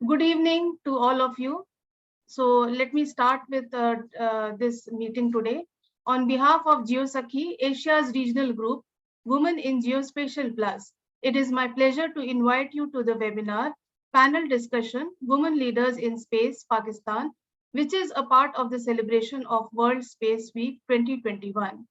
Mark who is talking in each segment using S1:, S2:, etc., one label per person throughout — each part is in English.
S1: Good evening to all of you. So let me start with this meeting today. On behalf of GeoSakhi, Asia's regional group, Women in Geospatial Plus, it is my pleasure to invite you to the webinar, panel discussion, Women Leaders in Space, Pakistan, which is a part of the celebration of World Space Week 2021.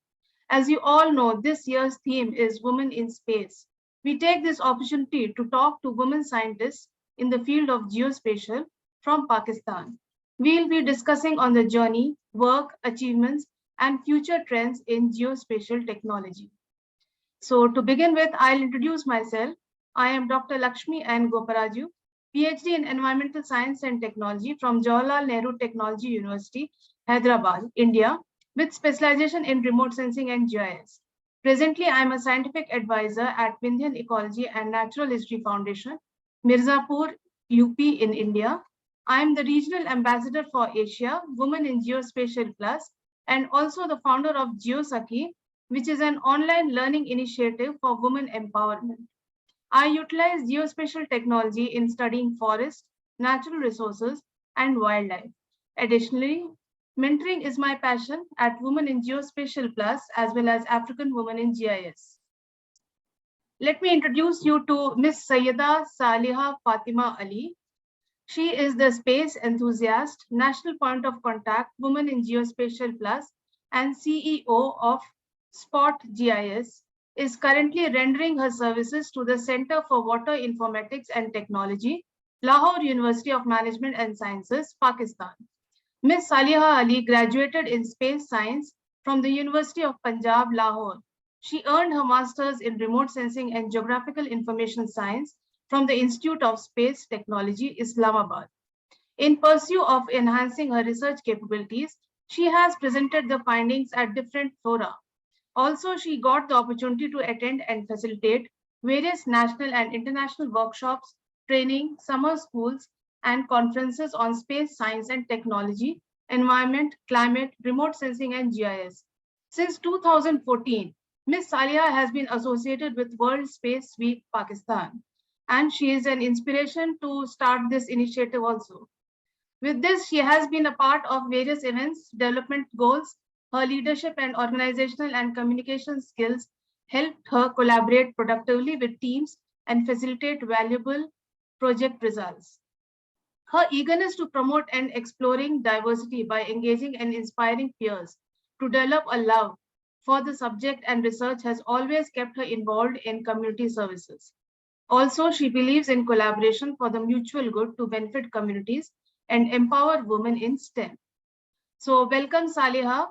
S1: As you all know, this year's theme is Women in Space. We take this opportunity to talk to women scientists in the field of geospatial from Pakistan. We'll be discussing on the journey, work, achievements, and future trends in geospatial technology. So to begin with, I'll introduce myself. I am Dr. Lakshmi N. Goparaju, PhD in Environmental Science and Technology from Jawaharlal Nehru Technology University, Hyderabad, India, with specialization in remote sensing and GIS. Presently, I am a scientific advisor at Vindhyan Ecology and Natural History Foundation, Mirzapur, UP in India. I am the regional ambassador for Asia, Women in Geospatial Plus, and also the founder of GeoSakhi, which is an online learning initiative for women empowerment. I utilize geospatial technology in studying forests, natural resources, and wildlife. Additionally, mentoring is my passion at Women in Geospatial Plus as well as African Women in GIS. Let me introduce you to Ms. Sayyida Saliha Fatima Ali. She is the space enthusiast, national point of contact, Women in Geospatial Plus, and CEO of Spot GIS, is currently rendering her services to the Center for Water Informatics and Technology, Lahore University of Management and Sciences, Pakistan. Ms. Saliha Ali graduated in space science from the University of Punjab, Lahore. She earned her master's in remote sensing and geographical information science from the Institute of Space Technology, Islamabad. In pursuit of enhancing her research capabilities, she has presented the findings at different fora. Also, she got the opportunity to attend and facilitate various national and international workshops, training, summer schools, and conferences on space science and technology, environment, climate, remote sensing, and GIS. Since 2014, Ms. Saliha has been associated with World Space Week Pakistan, and she is an inspiration to start this initiative also. With this, she has been a part of various events, development goals. Her leadership and organizational and communication skills helped her collaborate productively with teams and facilitate valuable project results. Her eagerness to promote and exploring diversity by engaging and inspiring peers to develop a love for the subject and research has always kept her involved in community services. Also, she believes in collaboration for the mutual good to benefit communities and empower women in STEM. So welcome, Saliha.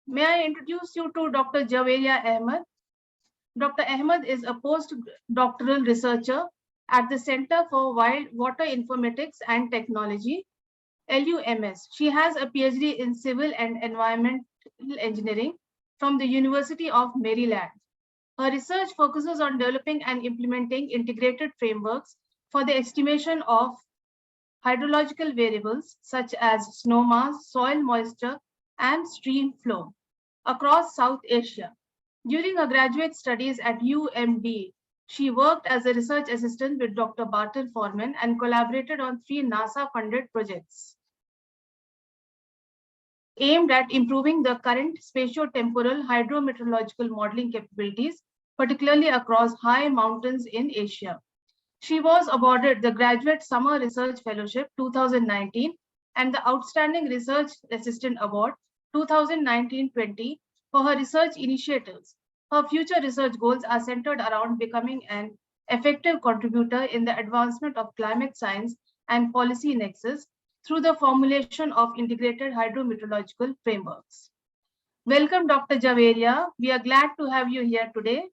S1: May I introduce you to Dr. Javeria Ahmed. Dr. Ahmed is a postdoctoral researcher at the Center for Water Informatics and Technology, LUMS. She has a PhD in Civil and Environmental Engineering from the University of Maryland. Her research focuses on developing and implementing integrated frameworks for the estimation of hydrological variables such as snow mass, soil moisture, and stream flow across South Asia. During her graduate studies at UMD, she worked as a research assistant with Dr. Barton Foreman and collaborated on 3 NASA-funded projects aimed at improving the current spatio-temporal hydrometeorological modeling capabilities, particularly across high mountains in Asia. She was awarded the Graduate Summer Research Fellowship 2019 and the Outstanding Research Assistant Award 2019-20 for her research initiatives. Her future research goals are centered around becoming an effective contributor in the advancement of climate science and policy nexus through the formulation of integrated hydrometeorological frameworks. Welcome, Dr. Javeria. We are glad to have you here today.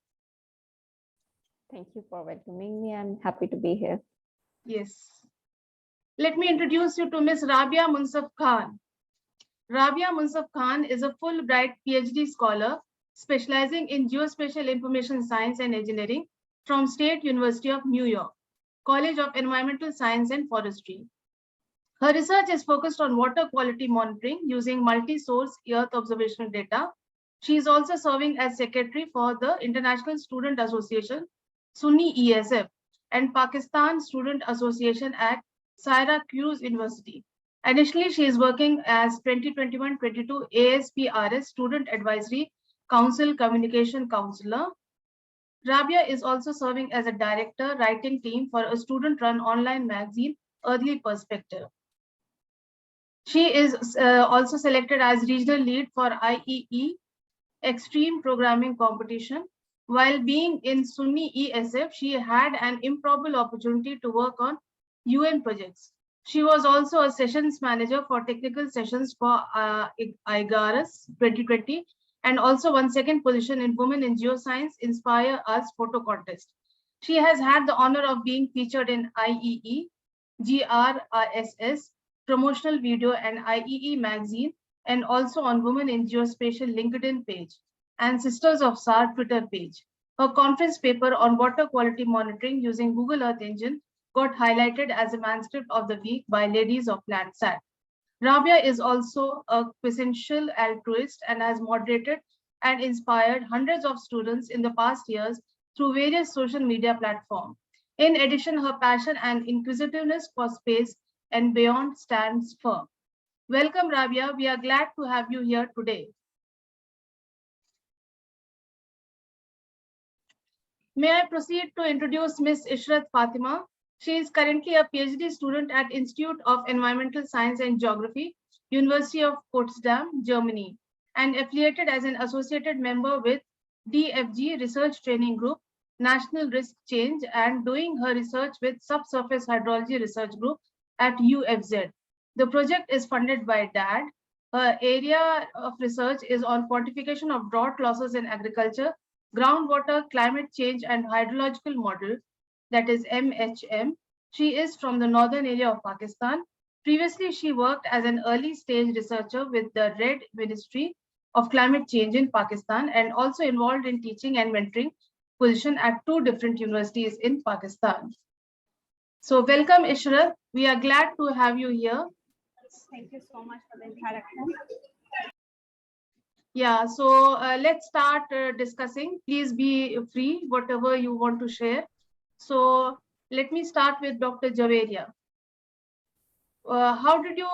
S2: Thank you for welcoming me. I'm happy to be here.
S1: Yes. Let me introduce you to Ms. Rabia Munsaf Khan. Rabia Munsaf Khan is a Fulbright PhD scholar specializing in geospatial information science and engineering from State University of New York, College of Environmental Science and Forestry. Her research is focused on water quality monitoring using multi-source Earth observational data. She is also serving as secretary for the International Student Association, SUNY ESF, and Pakistan Student Association at Syracuse University. Additionally, she is working as 2021-22 ASPRS Student Advisory Council Communication Counselor. Rabia is also serving as a director writing team for a student-run online magazine, Early Perspective. She is also selected as regional lead for IEE Extreme Programming Competition. While being in Sunni ESF, she had an improbable opportunity to work on UN projects. She was also a sessions manager for technical sessions for IGARAS 2020 and also won second position in Women in Geoscience Inspire Us photo contest. She has had the honor of being featured in IEE, GRSS, promotional video and IEE magazine, and also on Women in Geospatial LinkedIn page and Sisters of SAR Twitter page. Her conference paper on water quality monitoring using Google Earth Engine got highlighted as a manuscript of the week by Ladies of Landsat. Rabia is also a quintessential altruist and has moderated and inspired hundreds of students in the past years through various social media platforms. In addition, her passion and inquisitiveness for space and beyond stands firm. Welcome, Rabia. We are glad to have you here today. May I proceed to introduce Ms. Ishrat Fatima? She is currently a PhD student at Institute of Environmental Science and Geography, University of Potsdam, Germany, and affiliated as an associated member with DFG Research Training Group, National Risk Change, and doing her research with Subsurface Hydrology Research Group at UFZ. The project is funded by DAD. Her area of research is on quantification of drought losses in agriculture, groundwater, climate change, and hydrological model, that is MHM. She is from the northern area of Pakistan. Previously, she worked as an early stage researcher with the RED Ministry of Climate Change in Pakistan and also involved in teaching and mentoring position at two different universities in Pakistan. So welcome, Ishrat. We are glad to have you here.
S2: Thank you so much for the introduction.
S1: Yeah, so let's start discussing. Please be free, whatever you want to share. So let me start with Dr. Javeria. How did you,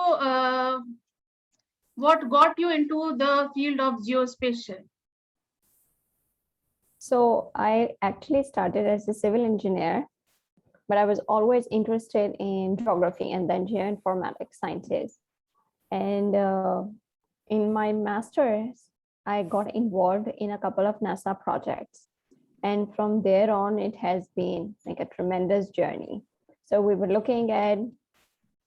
S1: what got you into the field of geospatial?
S2: So I actually started as a civil engineer, but I was always interested in geography and then geoinformatics sciences. And in my master's, I got involved in a couple of NASA projects. And from there on, it has been like a tremendous journey. So we were looking at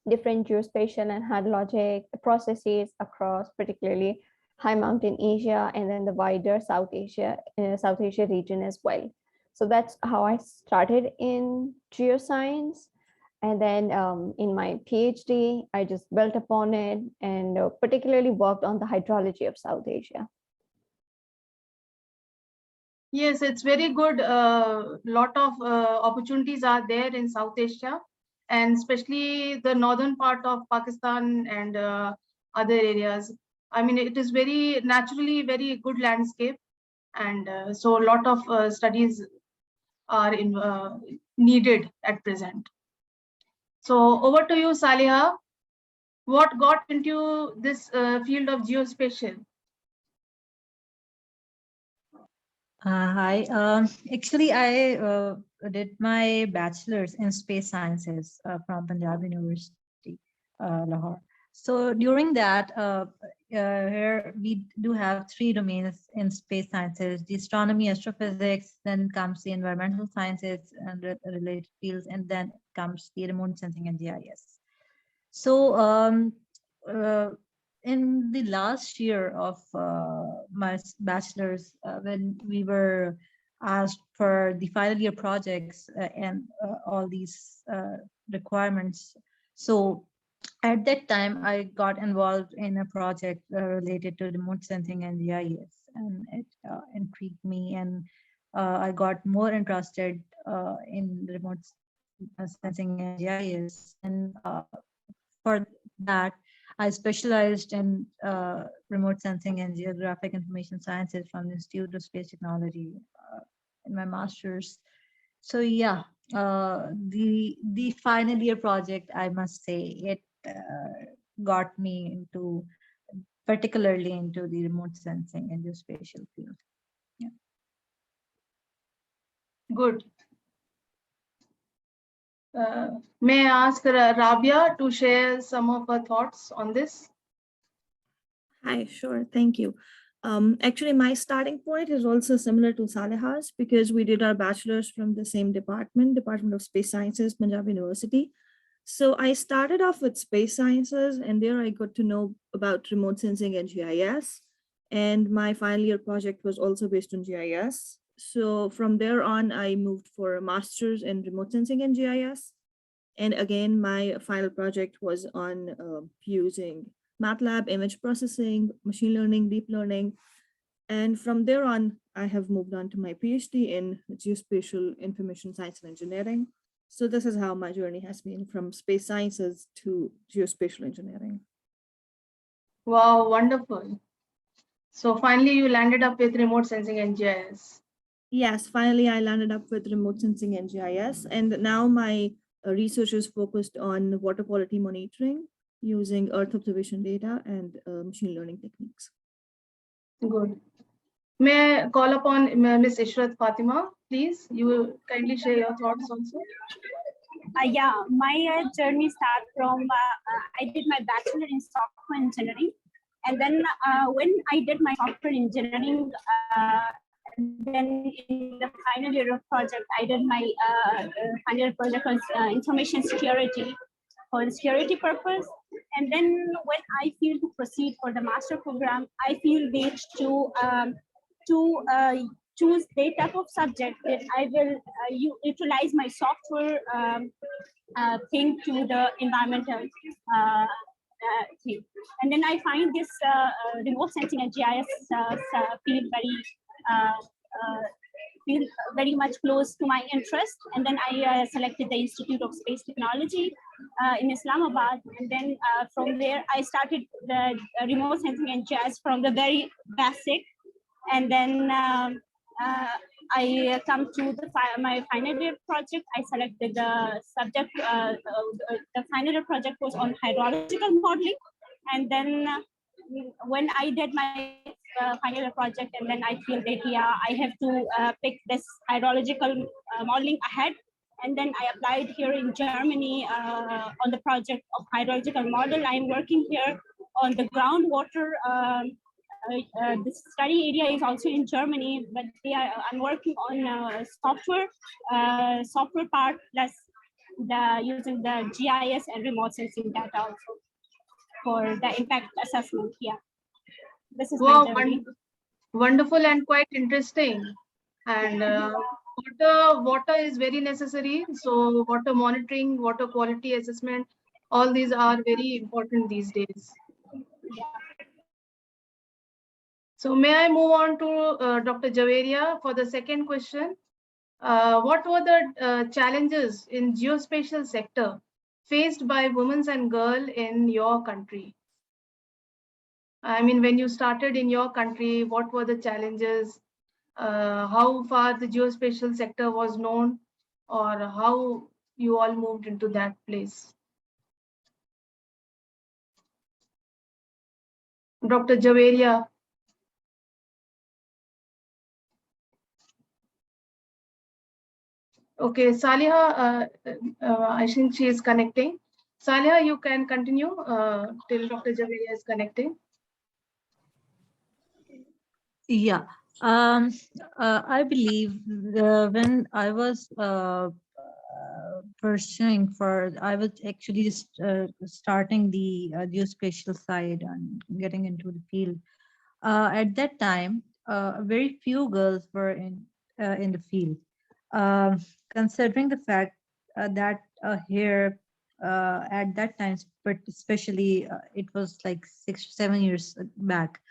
S2: different geospatial and hydrologic processes across particularly high mountain Asia and then the wider South Asia region as well. So that's how I started in geoscience. And then in my PhD, I just built upon it and particularly worked on the hydrology of South Asia.
S1: Yes, it's very good. Lot of opportunities are there in South Asia, and especially the northern part of Pakistan and other areas. I mean, it is very naturally very good landscape, and so a lot of studies are needed at present. So over to you, Saliha. What got into this field of geospatial?
S3: Hi. Actually, I did my bachelor's in space sciences from Punjab University, Lahore. So during that, here we do have three domains in space sciences: the astronomy, astrophysics, then comes the environmental sciences and related fields, and then comes the remote sensing and GIS. So in the last year of my bachelor's, when we were asked for the final year projects and all these requirements, so at that time I got involved in a project related to remote sensing and GIS, and it intrigued me, and I got more interested in remote sensing and GIS, and for that, I specialized in remote sensing and geographic information sciences from the Institute of Space Technology in my master's. So yeah, the final year project, I must say, it got me into, particularly into the remote sensing and geospatial field. Yeah.
S1: Good. May I ask Rabia to share some of her thoughts on this?
S4: Hi, sure. Thank you. Actually, my starting point is also similar to Saleha's because we did our bachelor's from the same department, Department of Space Sciences, Punjab University. So I started off with space sciences, and there I got to know about remote sensing and GIS. And my final year project was also based on GIS. So from there on, I moved for a master's in remote sensing and GIS. And again, my final project was on using MATLAB, image processing, machine learning, deep learning. And from there on, I have moved on to my PhD in geospatial information science and engineering. So this is how my journey has been from space sciences to geospatial engineering.
S1: Wow, wonderful. So finally, you landed up with remote sensing and GIS.
S4: Yes, finally, I landed up with remote sensing and GIS. And now my research is focused on water quality monitoring using Earth observation data and machine learning techniques.
S1: Good. May I call upon Ms. Ishrat Fatima, please? You will kindly share your thoughts also.
S5: Yeah, my journey starts from I did my bachelor in software engineering, and then when I did my software engineering, then in the final year of project, I did my final year project on information security for the security purpose. And then when I feel to proceed for the master program, I feel need to choose the type of subject that I will utilize my software thing to the environmental thing. And then I find this remote sensing and GIS feel very much close to my interest. And then I selected the Institute of Space Technology in Islamabad. And then from there, I started the remote sensing and GIS from the very basic. And then I come to my final year project. I selected the subject. The final year project was on hydrological modeling. And then when I did my final year project, and then I feel that yeah, I have to pick this hydrological modeling ahead. And then I applied here in Germany on the project of hydrological model. I'm working here on the groundwater. The study area is also in Germany, but I'm working on software part plus using the GIS and remote sensing data also for the impact assessment. Yeah, this is
S1: Wow,
S5: my journey.
S1: wonderful and quite interesting. And water is very necessary. So water monitoring, water quality assessment, all these are very important these days. So may I move on to Dr. Javeria for the second question? What were the challenges in geospatial sector faced by women and girls in your country? I mean, when you started in your country, what were the challenges? How far the geospatial sector was known, or how you all moved into that place? Dr. Javeria. Okay, Saliha, I think she is connecting. Saliha, you can continue till Dr. Javeria is connecting.
S3: Yeah. I believe when I was pursuing for, I was actually starting the geospatial side and getting into the field. At that time, very few girls were in the field. Considering the fact that here at that time, but especially it was like 6 or 7 years back,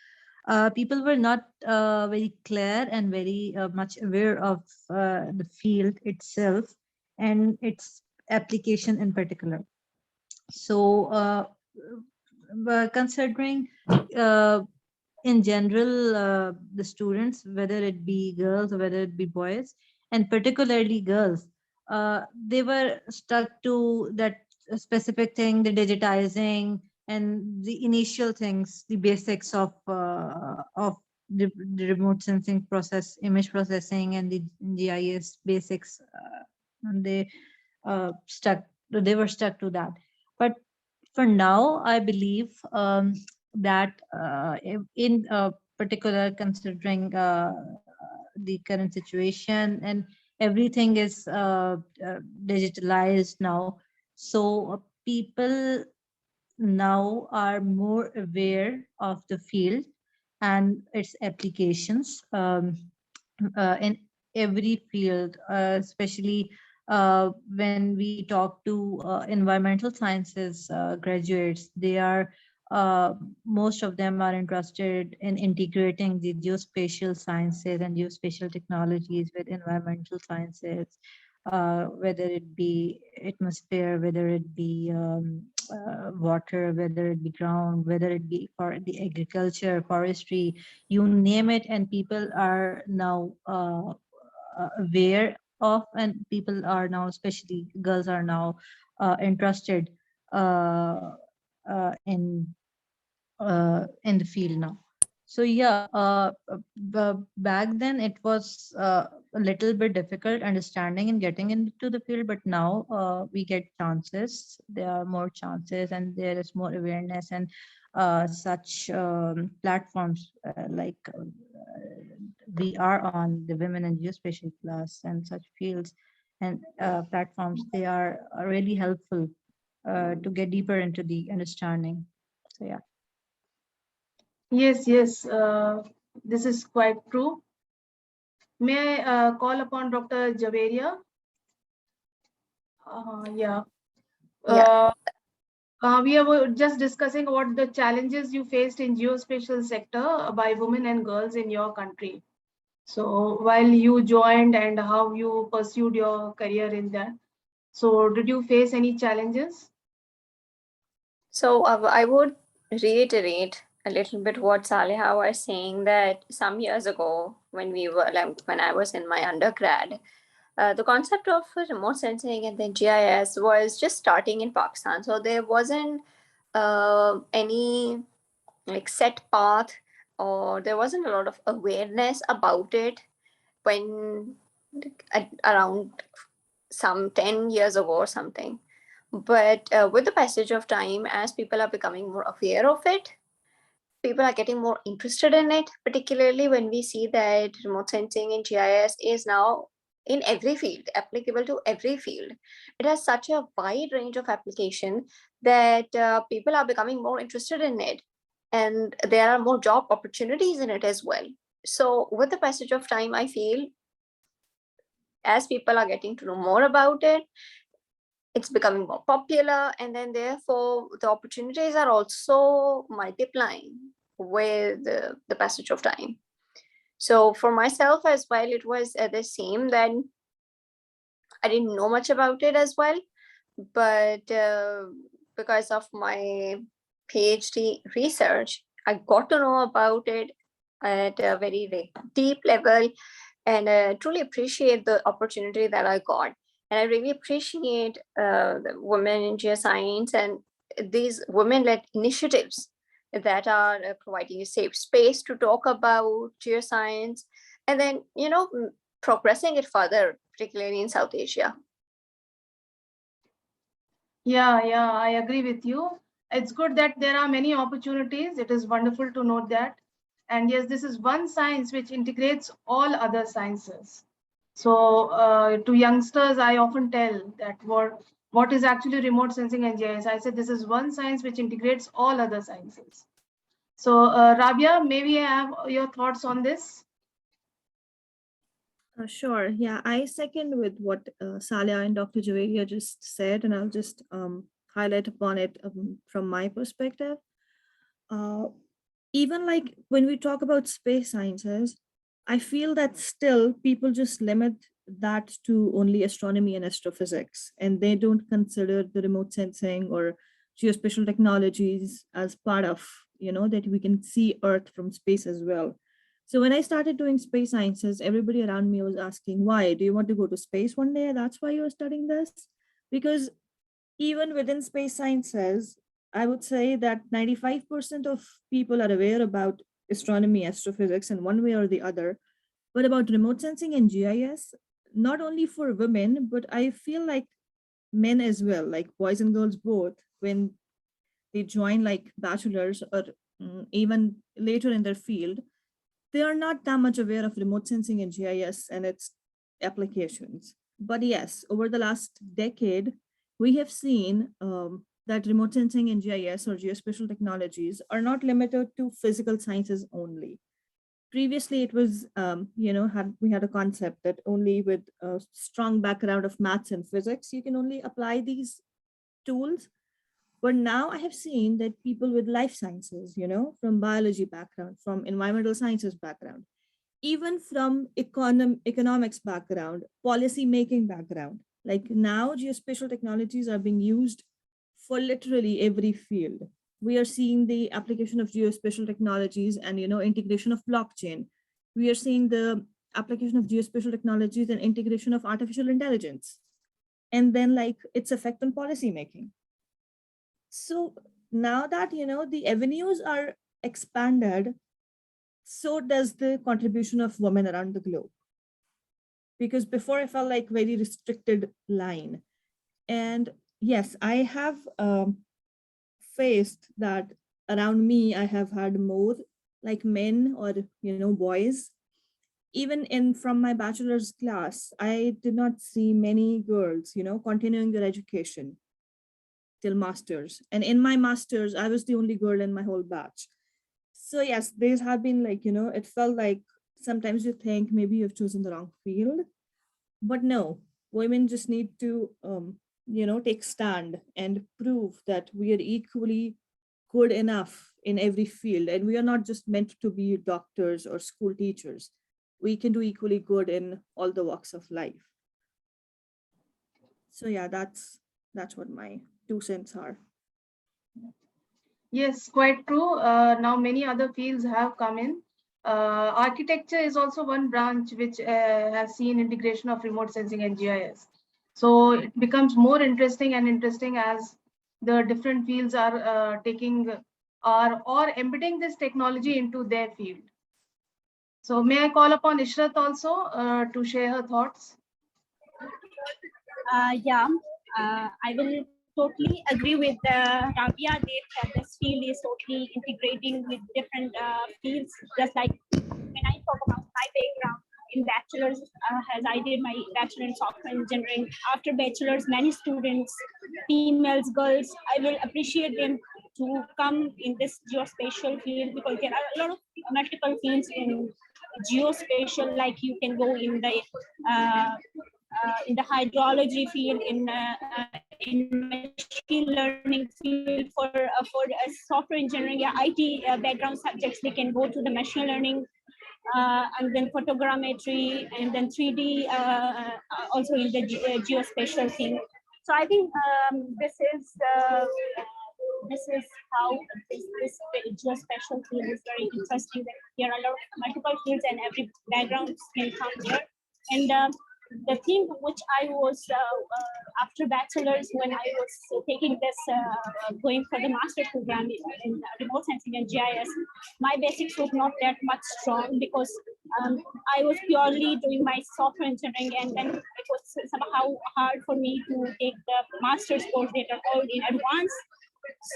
S3: people were not very clear and very much aware of the field itself and its application in particular. So considering in general the students, whether it be girls or whether it be boys, and particularly girls, they were stuck to that specific thing, the digitizing and the initial things, the basics of the remote sensing process, image processing, and the GIS basics. And they were stuck to that. But for now, I believe that in particular, considering the current situation, and everything is digitalized now, so people now are more aware of the field and its applications in every field, especially when we talk to environmental sciences graduates. They are most of them are interested in integrating the geospatial sciences and geospatial technologies with environmental sciences, whether it be atmosphere, whether it be water, whether it be ground, whether it be for the agriculture, forestry, you name it, and people are now aware of, and people are now, especially girls, are now interested uh, in the field now. So yeah, back then it was a little bit difficult understanding and getting into the field, but now we get chances. There are more chances, and there is more awareness, and such platforms like we are on the Women in Geospatial Plus and such fields and platforms. They are really helpful to get deeper into the understanding. So yeah.
S1: Yes, yes, this is quite true. May I call upon Dr. Javeria? Yeah.
S2: Yeah.
S1: We were just discussing what the challenges you faced in geospatial sector by women and girls in your country. So while you joined and how you pursued your career in that. So did you face any challenges?
S2: So I would reiterate a little bit what Saleha was saying, that some years ago when when I was in my undergrad, the concept of remote sensing and then GIS was just starting in Pakistan. So there wasn't any like set path, or there wasn't a lot of awareness about it when around some 10 years ago or something. But with the passage of time, as people are becoming more aware of it, people are getting more interested in it, particularly when we see that remote sensing and GIS is now in every field, applicable to every field. It has such a wide range of application that people are becoming more interested in it, and there are more job opportunities in it as well. So with the passage of time, I feel as people are getting to know more about it, it's becoming more popular, and then therefore the opportunities are also multiplying with the passage of time. So for myself as well, it was the same. Then I didn't know much about it as well, but because of my PhD research, I got to know about it at a very deep level, and truly appreciate the opportunity that I got. And I really appreciate the women in geoscience and these women-led initiatives that are providing a safe space to talk about geoscience, and then, progressing it further, particularly in South Asia.
S1: Yeah, I agree with you. It's good that there are many opportunities. It is wonderful to note that. And yes, this is one science which integrates all other sciences. So to youngsters, I often tell that what is actually remote sensing and GIS. I said this is one science which integrates all other sciences. So Rabia, maybe I have your thoughts on this.
S4: Sure. Yeah, I second with what Salia and Dr. Javeria just said, and I'll just highlight upon it from my perspective. Even like when we talk about space sciences, I feel that still people just limit that to only astronomy and astrophysics, and they don't consider the remote sensing or geospatial technologies as part of, that we can see Earth from space as well. So when I started doing space sciences, everybody around me was asking, why? Do you want to go to space one day? That's why you're studying this? Because even within space sciences, I would say that 95% of people are aware about astronomy, astrophysics in one way or the other. But about remote sensing and GIS, not only for women, but I feel like men as well, like boys and girls both, when they join like bachelors or even later in their field, they are not that much aware of remote sensing and GIS and its applications. But yes, over the last decade, we have seen that remote sensing and GIS or geospatial technologies are not limited to physical sciences only. Previously, it was, we had a concept that only with a strong background of maths and physics, you can only apply these tools. But now I have seen that people with life sciences, from biology background, from environmental sciences background, even from economics background, policy making background, like now geospatial technologies are being used for literally every field. We are seeing the application of geospatial technologies and integration of blockchain. We are seeing the application of geospatial technologies and integration of artificial intelligence, and then like its effect on policy making. So now that the avenues are expanded, so does the contribution of women around the globe. Because before I felt like very restricted line. And yes, I have faced that around me, I have had more like men or boys. Even in from my bachelor's class, I did not see many girls, continuing their education till masters. And in my masters, I was the only girl in my whole batch. So yes, these have been like, it felt like sometimes you think maybe you've chosen the wrong field, but no, women just need to, take stand and prove that we are equally good enough in every field. And we are not just meant to be doctors or school teachers. We can do equally good in all the walks of life. So yeah, that's what my 2 cents are.
S1: Yes, quite true. Now many other fields have come in. Architecture is also one branch which has seen integration of remote sensing and GIS. So it becomes more interesting as the different fields are or embedding this technology into their field. So may I call upon Ishrat also to share her thoughts?
S5: I will totally agree with Rabia that this field is totally integrating with different fields. Just like when I talk about my background in bachelor's, as I did my bachelor in software engineering. After bachelor's, many students, females, girls, I will appreciate them to come in this geospatial field because there are a lot of multiple fields in geospatial. Like you can go in the hydrology field, in machine learning field for software engineering, IT background subjects. They can go to the machine learning, and then photogrammetry, and then 3D, also in the geospatial thing. So I think this is how this geospatial field is very interesting. That there are a lot of multiple fields and every background can come here. And the thing which I was after bachelor's, when I was taking this going for the master program in remote sensing and GIS, my basics was not that much strong because I was purely doing my software engineering, and then it was somehow hard for me to take the master's course that are all in advance.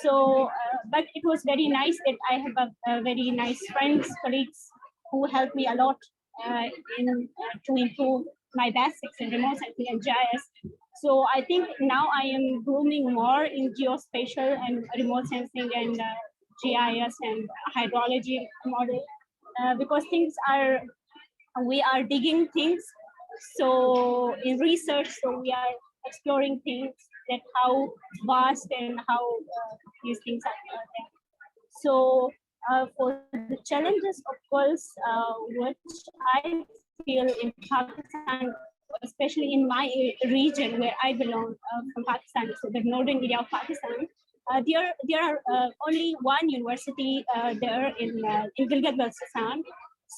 S5: So, but it was very nice that I have a very nice friends, colleagues who helped me a lot to improve my basics in remote sensing and GIS. So I think now I am grooming more in geospatial and remote sensing and GIS and hydrology model because we are digging things. So in research, so we are exploring things that how vast and how these things are there. So for the challenges, of course, which I feel in Pakistan, especially in my region where I belong from Pakistan, so the northern area of Pakistan, there are only one university there in Gilgit-Baltistan,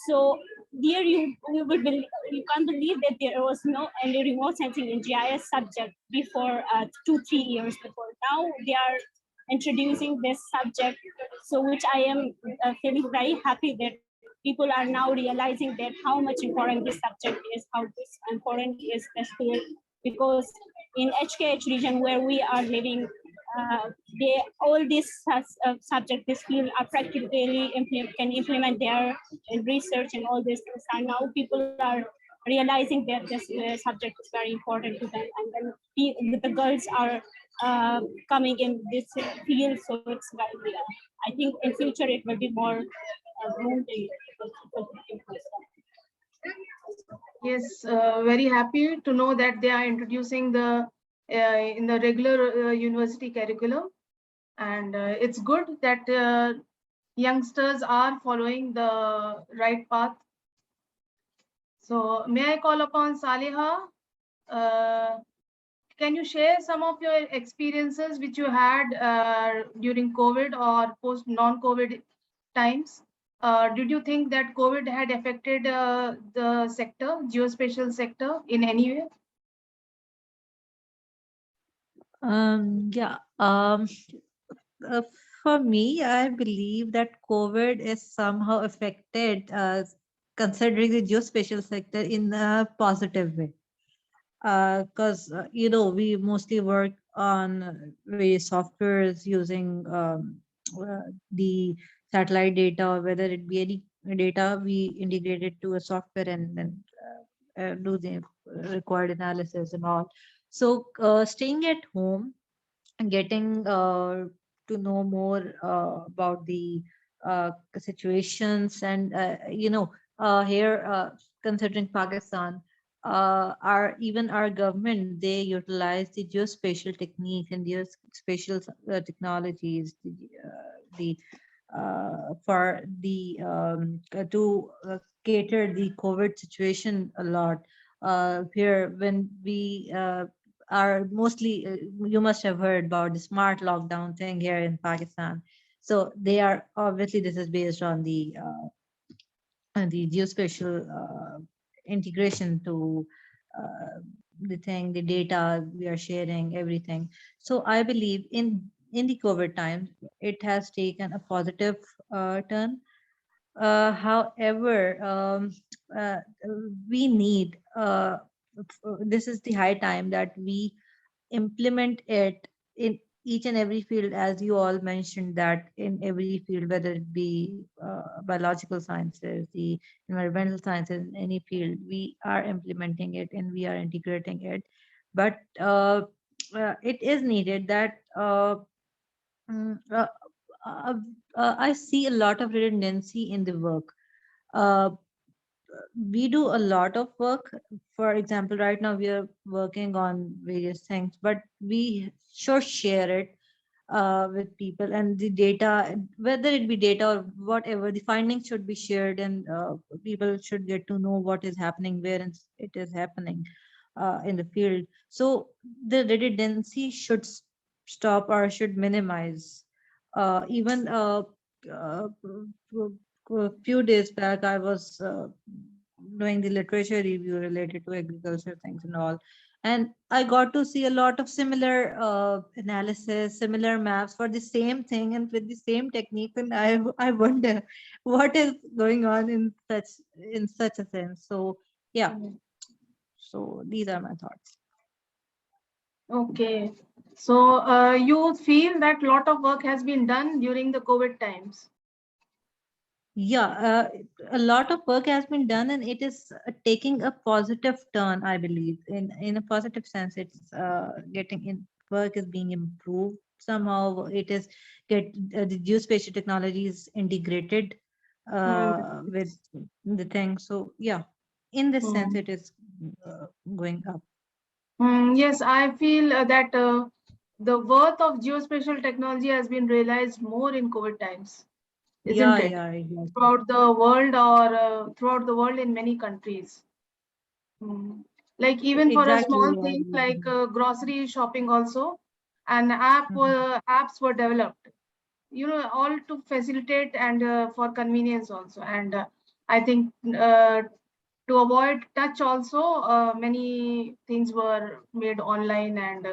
S5: So there you can't believe that there was no any remote sensing in GIS subject before 2-3 years before. Now they are introducing this subject, so which I am feeling very happy that people are now realizing that how much important this subject is, how this important is this field, because in HKH region where we are living, they all these subject, this field are practically can implement their research and all these things. And now people are realizing that this subject is very important to them, and then the girls are coming in this field, so it's very. I think in future it will be more groomed in
S1: Yes, very happy to know that they are introducing the in the regular university curriculum, and it's good that youngsters are following the right path. So may I call upon Saleha? Uh, can you share some of your experiences which you had during COVID or post non-COVID times? Did you think that COVID had affected the sector, geospatial sector, in any way?
S3: Yeah. Uh, for me, I believe that COVID is somehow affected, considering the geospatial sector in a positive way. Because we mostly work on various softwares using the satellite data, whether it be any data we integrate it to a software and then do the required analysis and all. So staying at home and getting to know more about the situations, and here, considering Pakistan, our government, they utilize the geospatial techniques and geospatial technologies, the for the to cater the COVID situation a lot. Here, when we are mostly, you must have heard about the smart lockdown thing here in Pakistan. So they are obviously, this is based on the geospatial integration to the thing, the data we are sharing, everything. So I believe in the COVID times, it has taken a positive turn. However, uh, we need this is the high time that we implement it in each and every field, as you all mentioned, that in every field, whether it be biological sciences, the environmental sciences, in any field, we are implementing it and we are integrating it. But it is needed that mm, uh, uh, I see a lot of redundancy in the work. Uh, we do a lot of work. For example, right now we are working on various things, but we should share it with people, and the data, whether it be data or whatever, the findings should be shared, and people should get to know what is happening, where it is happening in the field. So the redundancy should stop or should minimize. Even a few days back, I was doing the literature review related to agriculture things and all. And I got to see a lot of similar analysis, similar maps for the same thing and with the same technique. And I wonder what is going on in such a sense. So yeah, so these are my thoughts.
S1: Okay. So you feel that lot of work has been done during the COVID times?
S3: Yeah, a lot of work has been done, and it is taking a positive turn, I believe. In a positive sense, it's getting in, work is being improved somehow. It is the geospatial technology is integrated with the thing. So yeah, in this sense, it is going up.
S1: Yes, I feel that the worth of geospatial technology has been realized more in COVID times, isn't it?
S3: Yeah, exactly.
S1: Throughout the world, or throughout the world in many countries. Like even for a
S3: Exactly.
S1: small
S3: Yeah.
S1: thing like grocery shopping also, an
S3: Mhm.
S1: apps were developed, all to facilitate and for convenience also. And I think to avoid touch also, many things were made online, and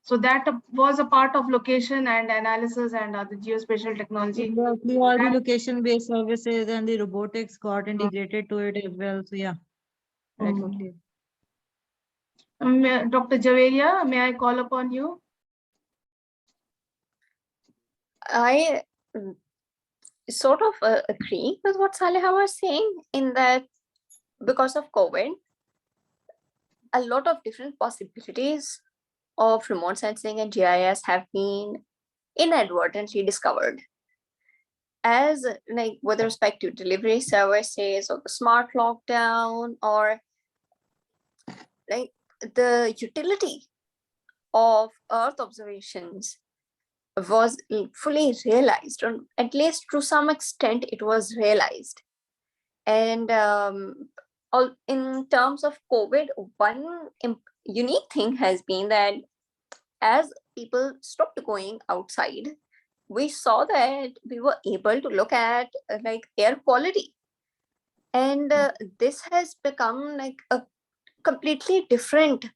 S1: so that was a part of location and analysis and the geospatial technology.
S3: Exactly, all the location-based services and the robotics got integrated to it as well. So yeah, I
S1: Mm.
S3: totally.
S1: Dr. Javeria, may I call upon you?
S2: I sort of agree with what Saleha was saying in that because of COVID, a lot of different possibilities of remote sensing and GIS have been inadvertently discovered. As like with respect to delivery services or the smart lockdown or like the utility of Earth observations was fully realized, or at least to some extent it was realized. And all in terms of COVID, one unique thing has been that as people stopped going outside, we saw that we were able to look at like air quality. And this has become like a completely different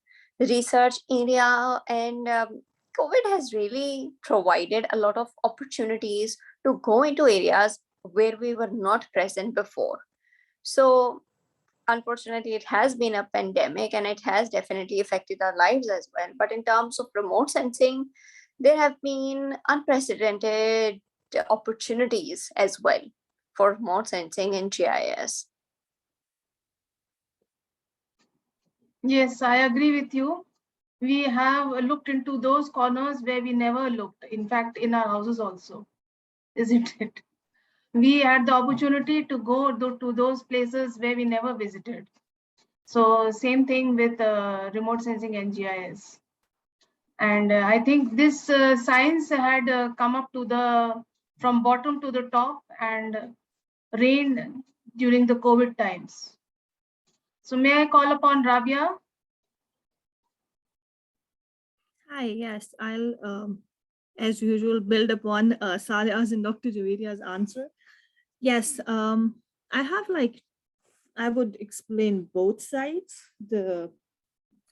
S2: research area. And COVID has really provided a lot of opportunities to go into areas where we were not present before. So unfortunately, it has been a pandemic and it has definitely affected our lives as well. But in terms of remote sensing, there have been unprecedented opportunities as well for remote sensing and GIS.
S1: Yes, I agree with you. We have looked into those corners where we never looked, in fact, in our houses also, isn't it? We had the opportunity to go to those places where we never visited. So same thing with remote sensing and GIS. And I think this science had come up to the from bottom to the top and reigned during the COVID times. So may I call upon Rabia?
S4: Hi, yes, I'll, as usual, build upon Saleha's and Dr. Javeria's answer. Yes, I have like, I would explain both sides, the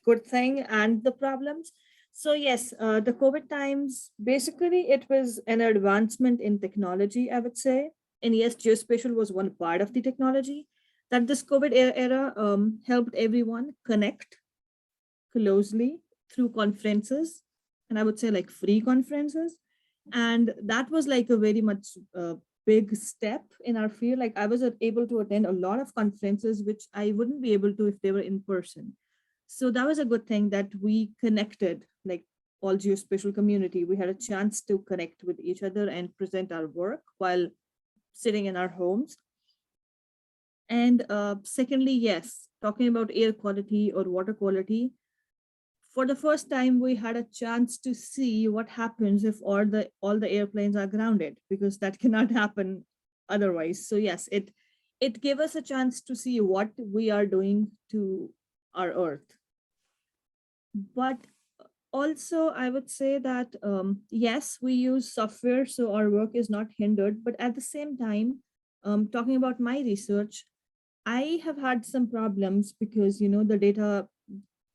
S4: good thing and the problems. So yes, the COVID times, basically it was an advancement in technology, I would say. And yes, geospatial was one part of the technology that this COVID era helped everyone connect closely through conferences, and I would say like free conferences. And that was like a very much big step in our field. Like I was able to attend a lot of conferences, which I wouldn't be able to if they were in person. So that was a good thing that we connected, like all geospatial community. We had a chance to connect with each other and present our work while sitting in our homes. And secondly, yes, talking about air quality or water quality, for the first time we had a chance to see what happens if all the airplanes are grounded, because that cannot happen otherwise. So yes, it gave us a chance to see what we are doing to our earth. But also I would say that yes, we use software so our work is not hindered, but at the same time, talking about my research, I have had some problems because the data,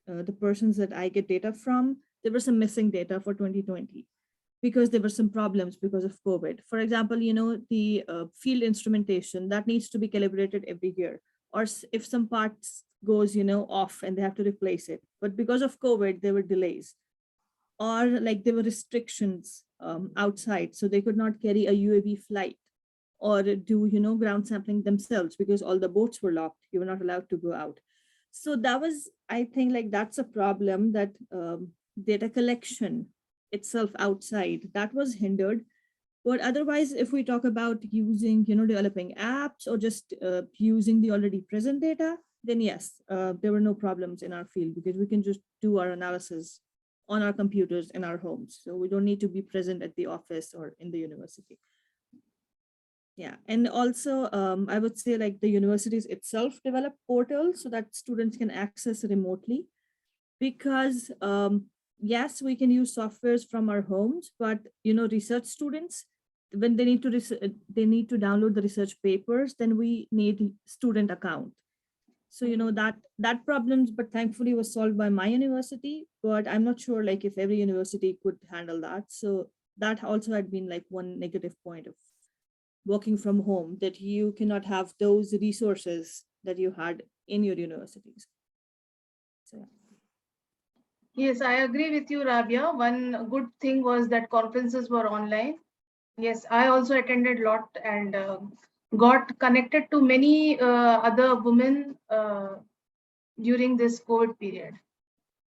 S4: the persons that I get data from, there was some missing data for 2020 because there were some problems because of COVID. For example, the field instrumentation that needs to be calibrated every year, or if some parts goes, off and they have to replace it. But because of COVID, there were delays, or like there were restrictions outside, so they could not carry a UAV flight or do ground sampling themselves because all the boats were locked. You were not allowed to go out. So that was, I think, like that's a problem, that data collection itself outside, that was hindered. But otherwise, if we talk about using developing apps or just using the already present data, then yes, there were no problems in our field because we can just do our analysis on our computers in our homes. So we don't need to be present at the office or in the university. Yeah, and also I would say like the universities itself develop portals so that students can access remotely, because yes, we can use softwares from our homes, but research students, when they need to download the research papers, then we need student account. So that problems, but thankfully was solved by my university. But I'm not sure like if every university could handle that. So that also had been like one negative point of working from home, that you cannot have those resources that you had in your universities. So yeah.
S1: Yes, I agree with you, Rabia. One good thing was that conferences were online. Yes, I also attended a lot and got connected to many other women during this COVID period.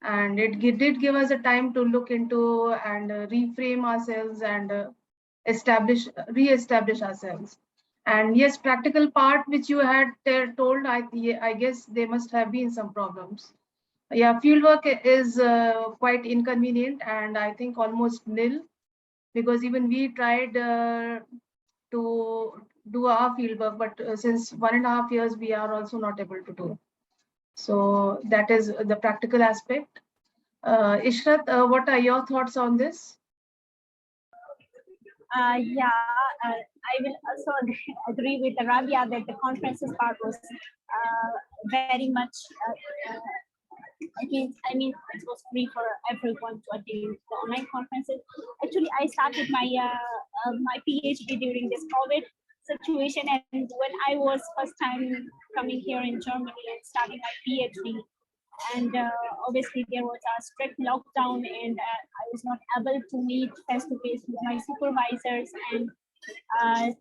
S1: And it did give us a time to look into and reframe ourselves and re-establish ourselves. And yes, practical part which you had told, I guess there must have been some problems. Yeah, fieldwork is quite inconvenient and I think almost nil, because even we tried to do our fieldwork, but since 1.5 years, we are also not able to do. So that is the practical aspect. Ishrat, what are your thoughts on this?
S5: I will also agree with Rabia that the conferences part was very much. It was free for everyone to attend the online conferences. Actually, I started my PhD during this COVID situation, and when I was first time coming here in Germany and starting my PhD, and obviously there was a strict lockdown, and I was not able to meet face to face with my supervisors, and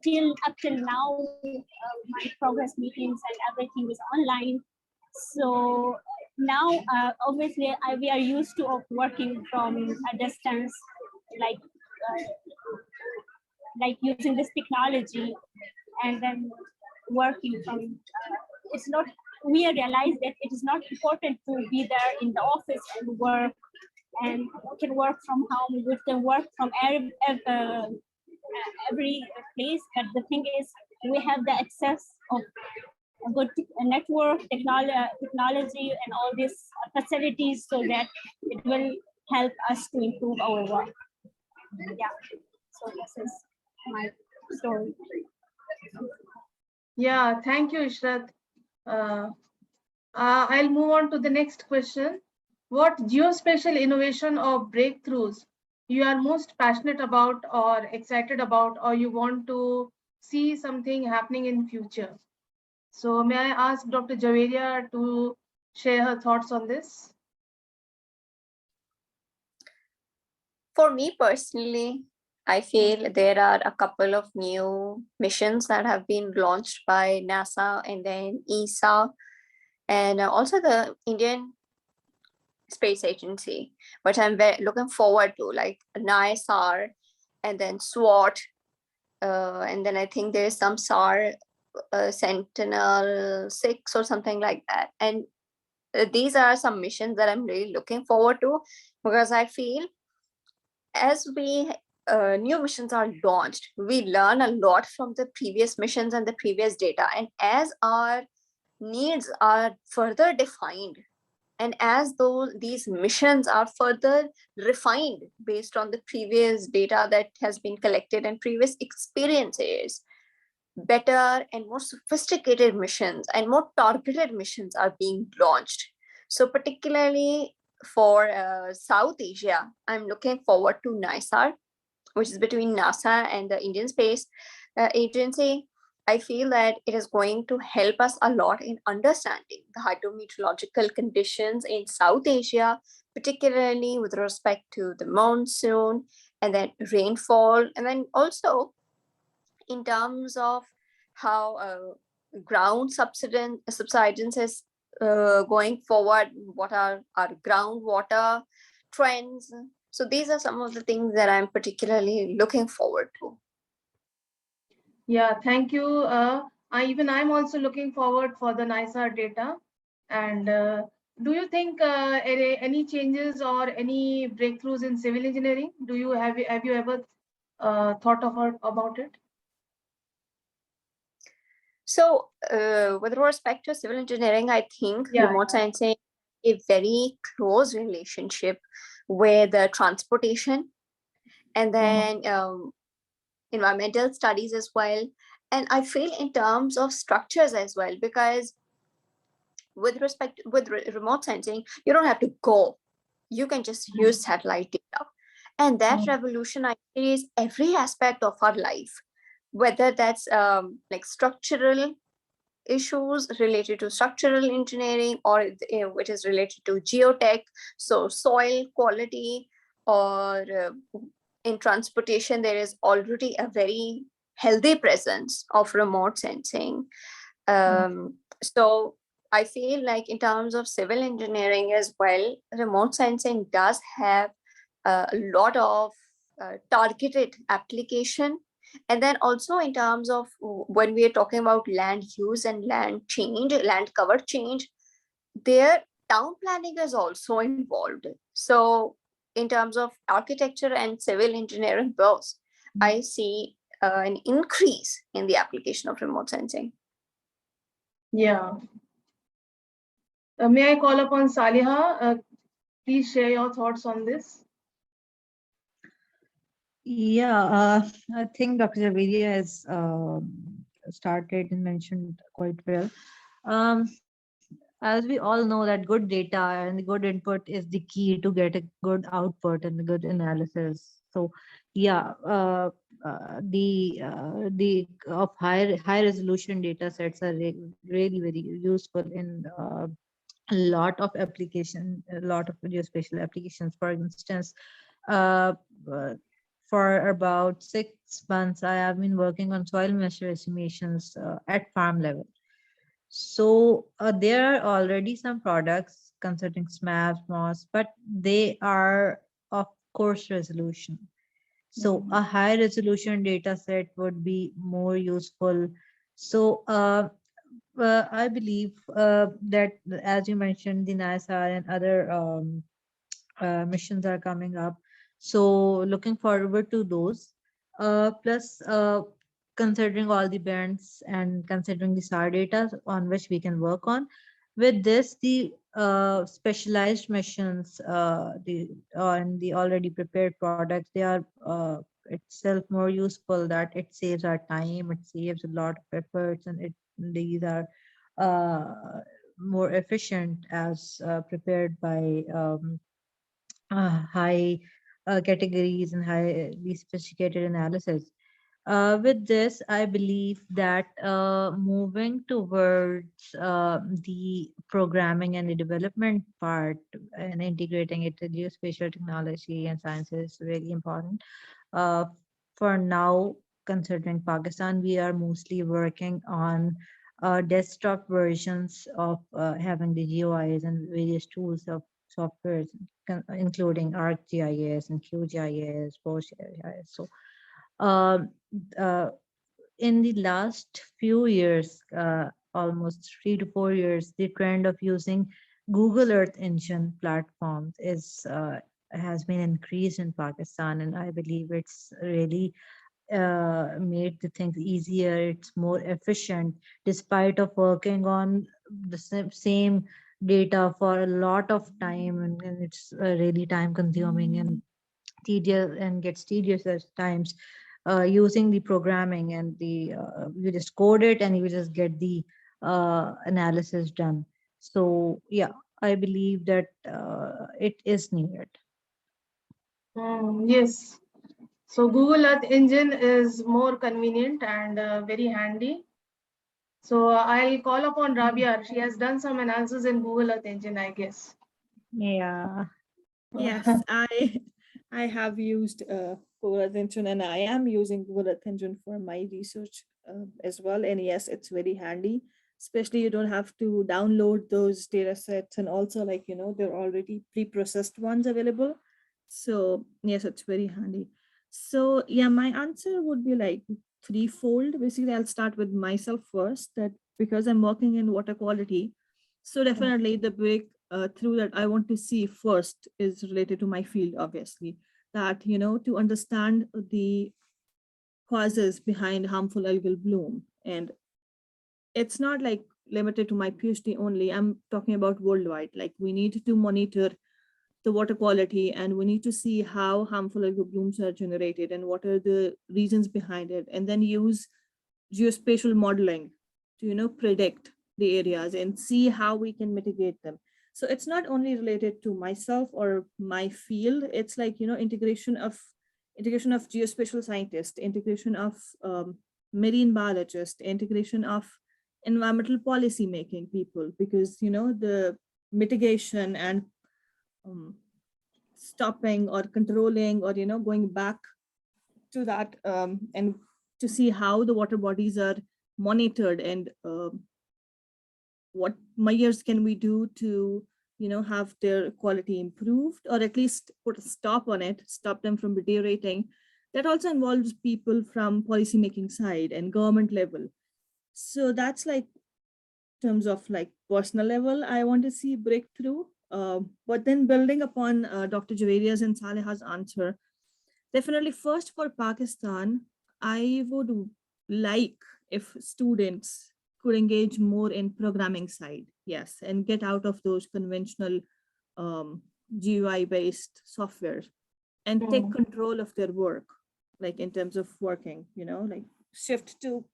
S5: till now my progress meetings and everything is online. So now obviously we are used to of working from a distance, like using this technology and then working from it's not we realize that it is not important to be there in the office and work, and we can work from home, we can work from every place, but the thing is we have the access of a good network technology and all these facilities, so that it will help us to improve our work. Yeah, so this is my story.
S1: Yeah, thank you, Ishrat. I'll move on to the next question. What geospatial innovation or breakthroughs you are most passionate about or excited about, or you want to see something happening in future? So may I ask Dr. Javeria to share her thoughts on this?
S2: For me personally, I feel there are a couple of new missions that have been launched by NASA and then ESA and also the Indian Space Agency, which I'm very looking forward to, like NISAR and then SWAT. And then I think there is some SAR Sentinel 6 or something like that. And these are some missions that I'm really looking forward to, because I feel as we new missions are launched, we learn a lot from the previous missions and the previous data. And as our needs are further defined, and as though these missions are further refined based on the previous data that has been collected and previous experiences, better and more sophisticated missions and more targeted missions are being launched. So particularly for South Asia, I'm looking forward to NISAR, which is between NASA and the Indian Space Agency. I feel that it is going to help us a lot in understanding the hydrometeorological conditions in South Asia, particularly with respect to the monsoon and then rainfall, and then also in terms of how ground subsidence is going forward, what are our groundwater trends. So these are some of the things that I'm particularly looking forward to.
S1: Yeah, thank you. I'm also looking forward for the NISAR data. And do you think any changes or any breakthroughs in civil engineering? Have you ever thought about it?
S2: So with respect to civil engineering, I think remote sensing a very close relationship with the transportation, and then
S6: environmental studies as well. And I feel in terms of structures as well, because with respect with remote sensing, you don't have to go. You can just use satellite data. And that revolutionizes every aspect of our life, whether that's like structural issues related to structural engineering, or which is related to geotech, so soil quality, or in transportation, there is already a very healthy presence of remote sensing. So I feel like in terms of civil engineering as well, remote sensing does have a lot of targeted application. And then also in terms of when we are talking about land use and land change, land cover change, their town planning is also involved. So in terms of architecture and civil engineering both, I see an increase in the application of remote sensing.
S1: Yeah. May I call upon Saliha? Please share your thoughts on this.
S3: Yeah, I think Dr. Javeria has started and mentioned quite well. As we all know that good data and the good input is the key to get a good output and a good analysis. So, yeah, the of high resolution data sets are really very useful in a lot of application, a lot of geospatial applications. For instance, uh, uh, for about 6 months, I have been working on soil moisture estimations at farm level. So there are already some products considering SMAP, MOS, but they are of coarse resolution. So a high resolution data set would be more useful. So I believe that, as you mentioned, the NASA and other missions are coming up. So looking forward to those. Plus, considering all the bands and considering the SAR data on which we can work on. With this, the specialized missions, the and the already prepared products, they are itself more useful, that it saves our time, it saves a lot of efforts, and these are more efficient as prepared by high categories and highly sophisticated analysis. With this, I believe that moving towards the programming and the development part and integrating it to geospatial technology and science is really important. Uh, for now, considering Pakistan, we are mostly working on desktop versions of having the GUIs and various tools of softwares, including ArcGIS and QGIS, PostGIS. So, um, uh, in the last few years, almost 3 to 4 years, the trend of using Google Earth Engine platforms is has been increased in Pakistan, and I believe it's really made the things easier. It's more efficient, despite of working on the same data for a lot of time, and it's really time consuming and tedious, and gets tedious at times, using the programming and the you just code it and you just get the analysis done. So yeah, I believe that it is needed.
S1: Yes. So Google Earth Engine is more convenient and very handy. So I'll call upon Rabia. She has done some analysis in Google Earth Engine, I guess.
S3: Yeah.
S4: Yes, I have used Google Earth Engine, and I am using Google Earth Engine for my research as well. And yes, it's very handy. Especially you don't have to download those data sets, and also they're already pre-processed ones available. So yes, it's very handy. So yeah, my answer would be like threefold. Basically, I'll start with myself first. That because I'm working in water quality, so definitely the big through that I want to see first is related to my field, obviously. That to understand the causes behind harmful algal bloom, and it's not like limited to my PhD only. I'm talking about worldwide. Like we need to monitor the water quality, and we need to see how harmful algal blooms are generated and what are the reasons behind it, and then use geospatial modeling to, predict the areas and see how we can mitigate them. So it's not only related to myself or my field, it's like, integration of geospatial scientists, integration of marine biologists, integration of environmental policy making people, because, the mitigation and stopping or controlling or, going back to that and to see how the water bodies are monitored and what measures can we do to, have their quality improved, or at least put a stop on it, stop them from deteriorating. That also involves people from policymaking side and government level. So that's like terms of like personal level, I want to see breakthrough. But then building upon Dr. Javeria's and Saleha's answer, definitely first for Pakistan, I would like if students could engage more in programming side, yes, and get out of those conventional GUI based software and take control of their work, like in terms of working, like shift to,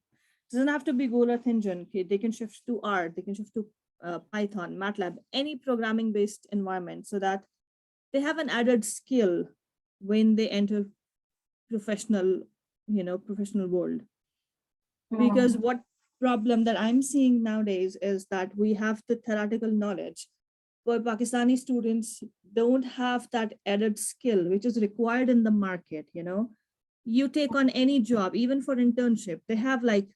S4: doesn't have to be Go Earth Engine. Okay, they can shift to R, they can shift to Python, MATLAB, any programming based environment, so that they have an added skill when they enter professional world. Because what problem that I'm seeing nowadays is that we have the theoretical knowledge, but Pakistani students don't have that added skill which is required in the market. You take on any job, even for internship, they have like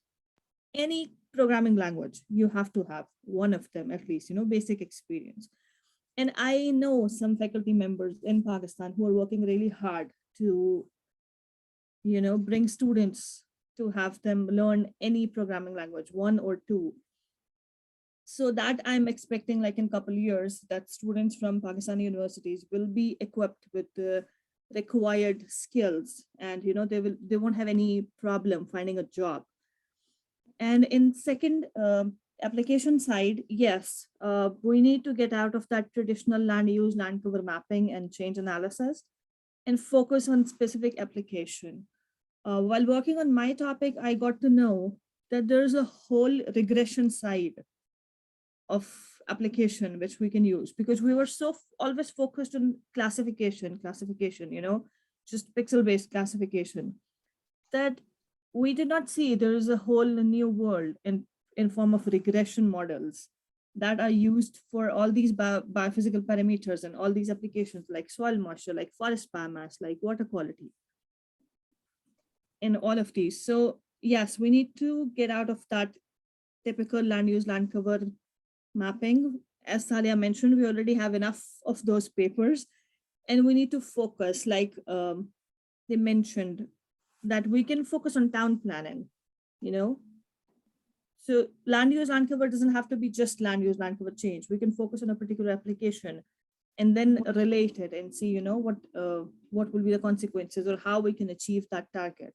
S4: any programming language, you have to have one of them at least, basic experience. And I know some faculty members in Pakistan who are working really hard to, bring students to have them learn any programming language, one or two. So that I'm expecting like in a couple of years that students from Pakistani universities will be equipped with the required skills, and they won't have any problem finding a job. And in second application side, yes, we need to get out of that traditional land use, land cover mapping and change analysis and focus on specific application. While working on my topic, I got to know that there's a whole regression side of application which we can use, because we were so always focused on classification, just pixel-based classification, that we did not see there is a whole new world in form of regression models that are used for all these biophysical parameters and all these applications like soil moisture, like forest biomass, like water quality, in all of these. So yes, we need to get out of that typical land use, land cover mapping. As Salia mentioned, we already have enough of those papers, and we need to focus, like they mentioned, that we can focus on town planning, So land use, land cover doesn't have to be just land use, land cover change. We can focus on a particular application and then relate it and see, what will be the consequences or how we can achieve that target.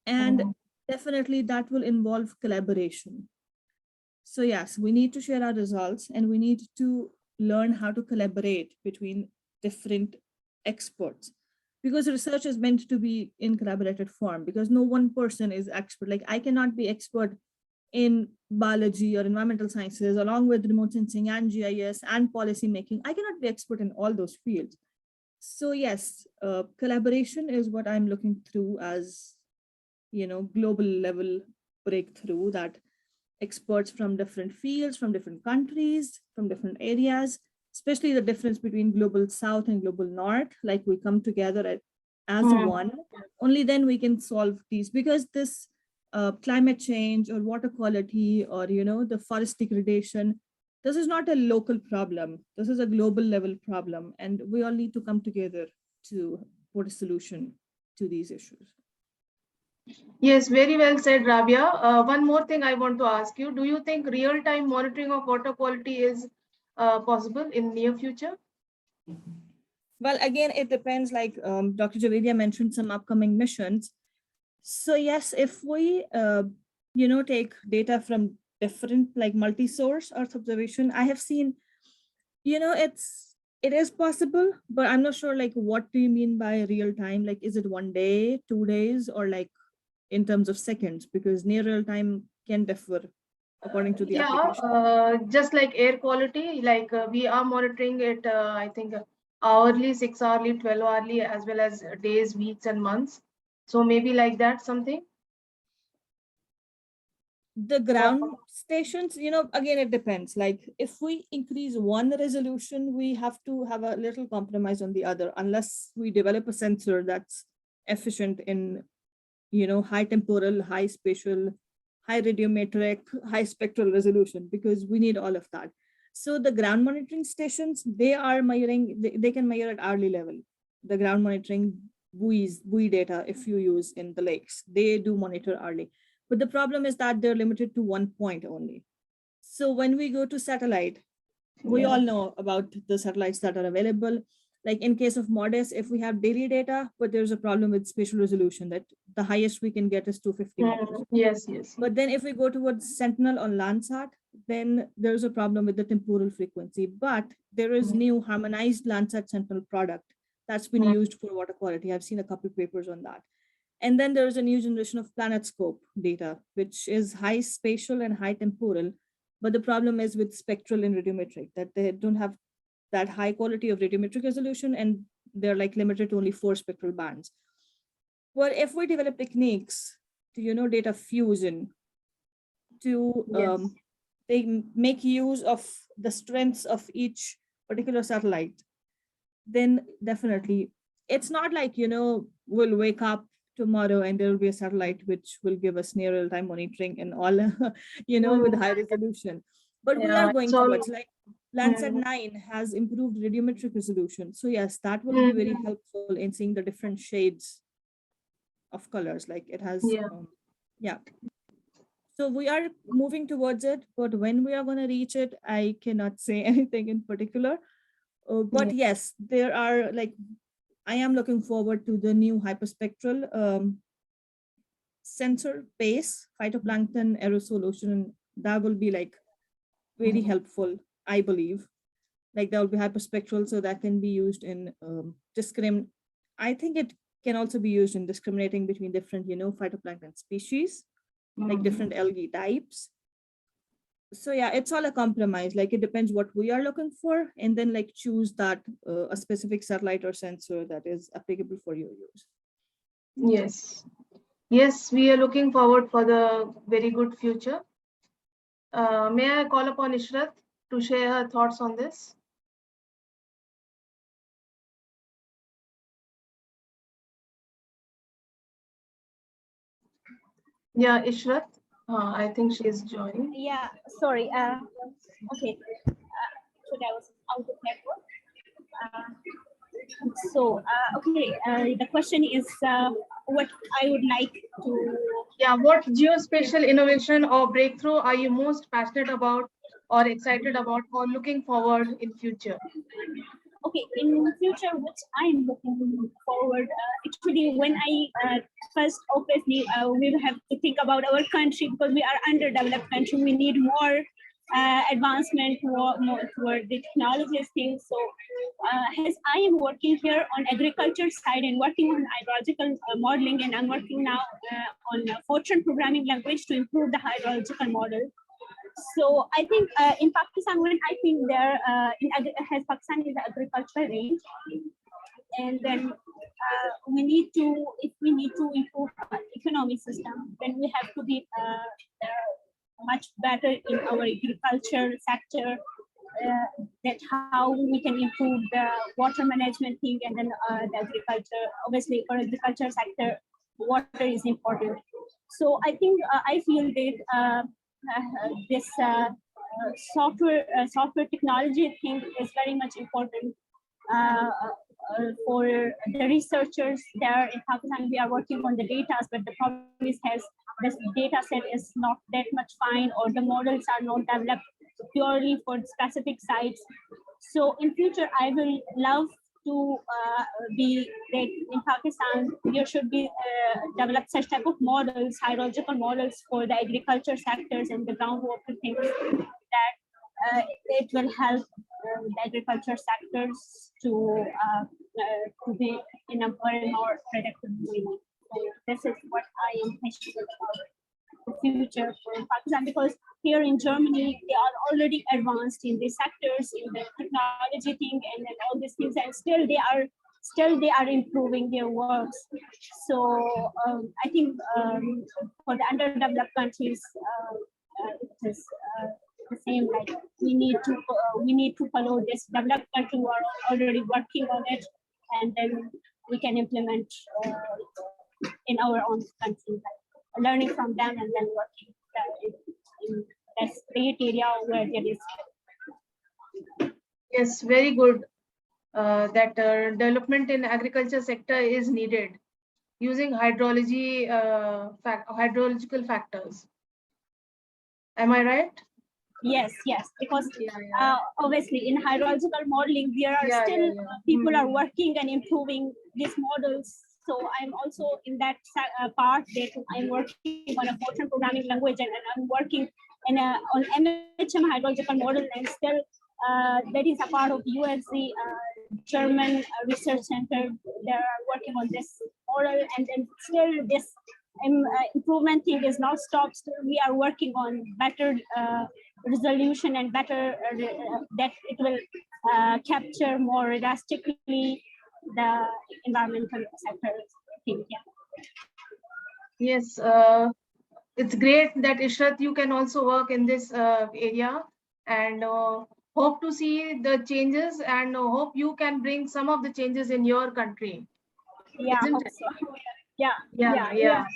S4: And definitely that will involve collaboration. So yes, we need to share our results, and we need to learn how to collaborate between different experts, because research is meant to be in collaborative form, because no one person is expert. Like I cannot be expert in biology or environmental sciences along with remote sensing and GIS and policy making. I cannot be expert in all those fields. So yes, collaboration is what I'm looking through as, global level breakthrough, that experts from different fields, from different countries, from different areas, especially the difference between global south and global north, like we come together as one. Only then we can solve these, because this climate change or water quality or, the forest degradation, this is not a local problem. This is a global level problem. And we all need to come together to put a solution to these issues.
S1: Yes, very well said, Rabia. One more thing I want to ask you. Do you think real-time monitoring of water quality is possible in near future?
S4: Well, again, it depends, like Dr. Javedia mentioned some upcoming missions. So yes, if we, take data from different, like multi-source Earth observation, I have seen, it is possible, but I'm not sure, like, what do you mean by real time? Like, is it 1 day, 2 days, or like in terms of seconds? Because near real time can differ according to the
S1: Yeah,
S4: application.
S1: just like air quality, like we are monitoring it, I think hourly, 6 hourly, 12 hourly, as well as days, weeks, and months. So maybe like that something.
S4: The ground stations, again, it depends. Like, if we increase one resolution, we have to have a little compromise on the other, unless we develop a sensor that's efficient in, high temporal, high spatial, high radiometric, high spectral resolution, because we need all of that. So the ground monitoring stations, they are measuring, they can measure at hourly level. The ground monitoring buoy data, if you use in the lakes, they do monitor hourly. But the problem is that they're limited to one point only. So when we go to satellite, we all know about the satellites that are available. Like in case of MODIS, if we have daily data, but there's a problem with spatial resolution, that the highest we can get is 250 meters.
S1: Yes, yes.
S4: But then if we go towards Sentinel on Landsat, then there's a problem with the temporal frequency. But there is new harmonized Landsat Sentinel product that's been used for water quality. I've seen a couple of papers on that. And then there's a new generation of PlanetScope data, which is high spatial and high temporal. But the problem is with spectral and radiometric, that they don't have that high quality of radiometric resolution, and they're like limited to only 4 spectral bands. Well, if we develop techniques to, data fusion, to they make use of the strengths of each particular satellite, then definitely it's not like, we'll wake up tomorrow and there will be a satellite which will give us near real-time monitoring and all, with high resolution. But we are going towards, like, Landsat 9 has improved radiometric resolution. So yes, that will be very helpful in seeing the different shades of colors. Like it has, yeah. So we are moving towards it, but when we are going to reach it, I cannot say anything in particular. But yes, there are, like, I am looking forward to the new hyperspectral sensor base, phytoplankton, aerosol, ocean. That will be like very helpful, I believe. Like that will be hyperspectral, so that can be used in I think it can also be used in discriminating between different, phytoplankton species, like different algae types. So yeah, it's all a compromise. Like it depends what we are looking for, and then like choose that a specific satellite or sensor that is applicable for your use.
S1: Yes. Yes, we are looking forward for the very good future. May I call upon Ishrat to share her thoughts on this? Yeah, Ishrat. I think she is joining.
S5: Yeah, sorry. Okay. So that was out of network. The question is what I would like to.
S1: Yeah, what geospatial innovation or breakthrough are you most passionate about or excited about or looking forward in future?
S5: Okay, in future, which I'm looking forward, actually, when I first, obviously, we will have to think about our country, because we are underdeveloped country. We need more advancement, more toward the technologies things. So as I am working here on agriculture side and working on hydrological modeling, and I'm working now on Fortran programming language to improve the hydrological model. So I think in Pakistan, when I think there has Pakistan is the agricultural range, and then if we need to improve our economic system, then we have to be much better in our agriculture sector. That how we can improve the water management thing, and then the agriculture. Obviously, for agriculture sector, water is important. So I think I feel that this software technology thing is very much important for the researchers there in Pakistan. We are working on the data, but the problem is this data set is not that much fine, or the models are not developed purely for specific sites. So in future, I will love to be that in Pakistan, there should be develop such type of models, hydrological models for the agriculture sectors and the groundwater things, that it will help the agriculture sectors to be in a very more productive way. So this is what I am passionate about the future for Pakistan, because here in Germany they are already advanced in these sectors, in the technology thing and then all these things, and still they are improving their works. So I think for the underdeveloped countries, it is the same. Like we need to follow this developed country who are already working on it, and then we can implement in our own country, like learning from them and then working in that great area where there is.
S1: Yes, very good. That development in agriculture sector is needed using hydrological factors. Am I right?
S5: Yes, because
S1: Yeah.
S5: obviously in hydrological modeling, there are still people are working and improving these models. So I'm also in that part that I'm working on a Fortran programming language, and I'm working on MHM hydrological model, and still that is a part of USC German research center. They are working on this model, and then still this improvement thing is not stopped. Still we are working on better resolution and better that it will capture more realistically the environmental sector thing. Yeah.
S1: Yes, it's great that Ishrat, you can also work in this area, and hope to see the changes, and hope you can bring some of the changes in your country.
S5: Yeah,
S1: Isn't
S5: hope
S1: it?
S5: so. Yeah.
S1: Yeah.
S5: I'm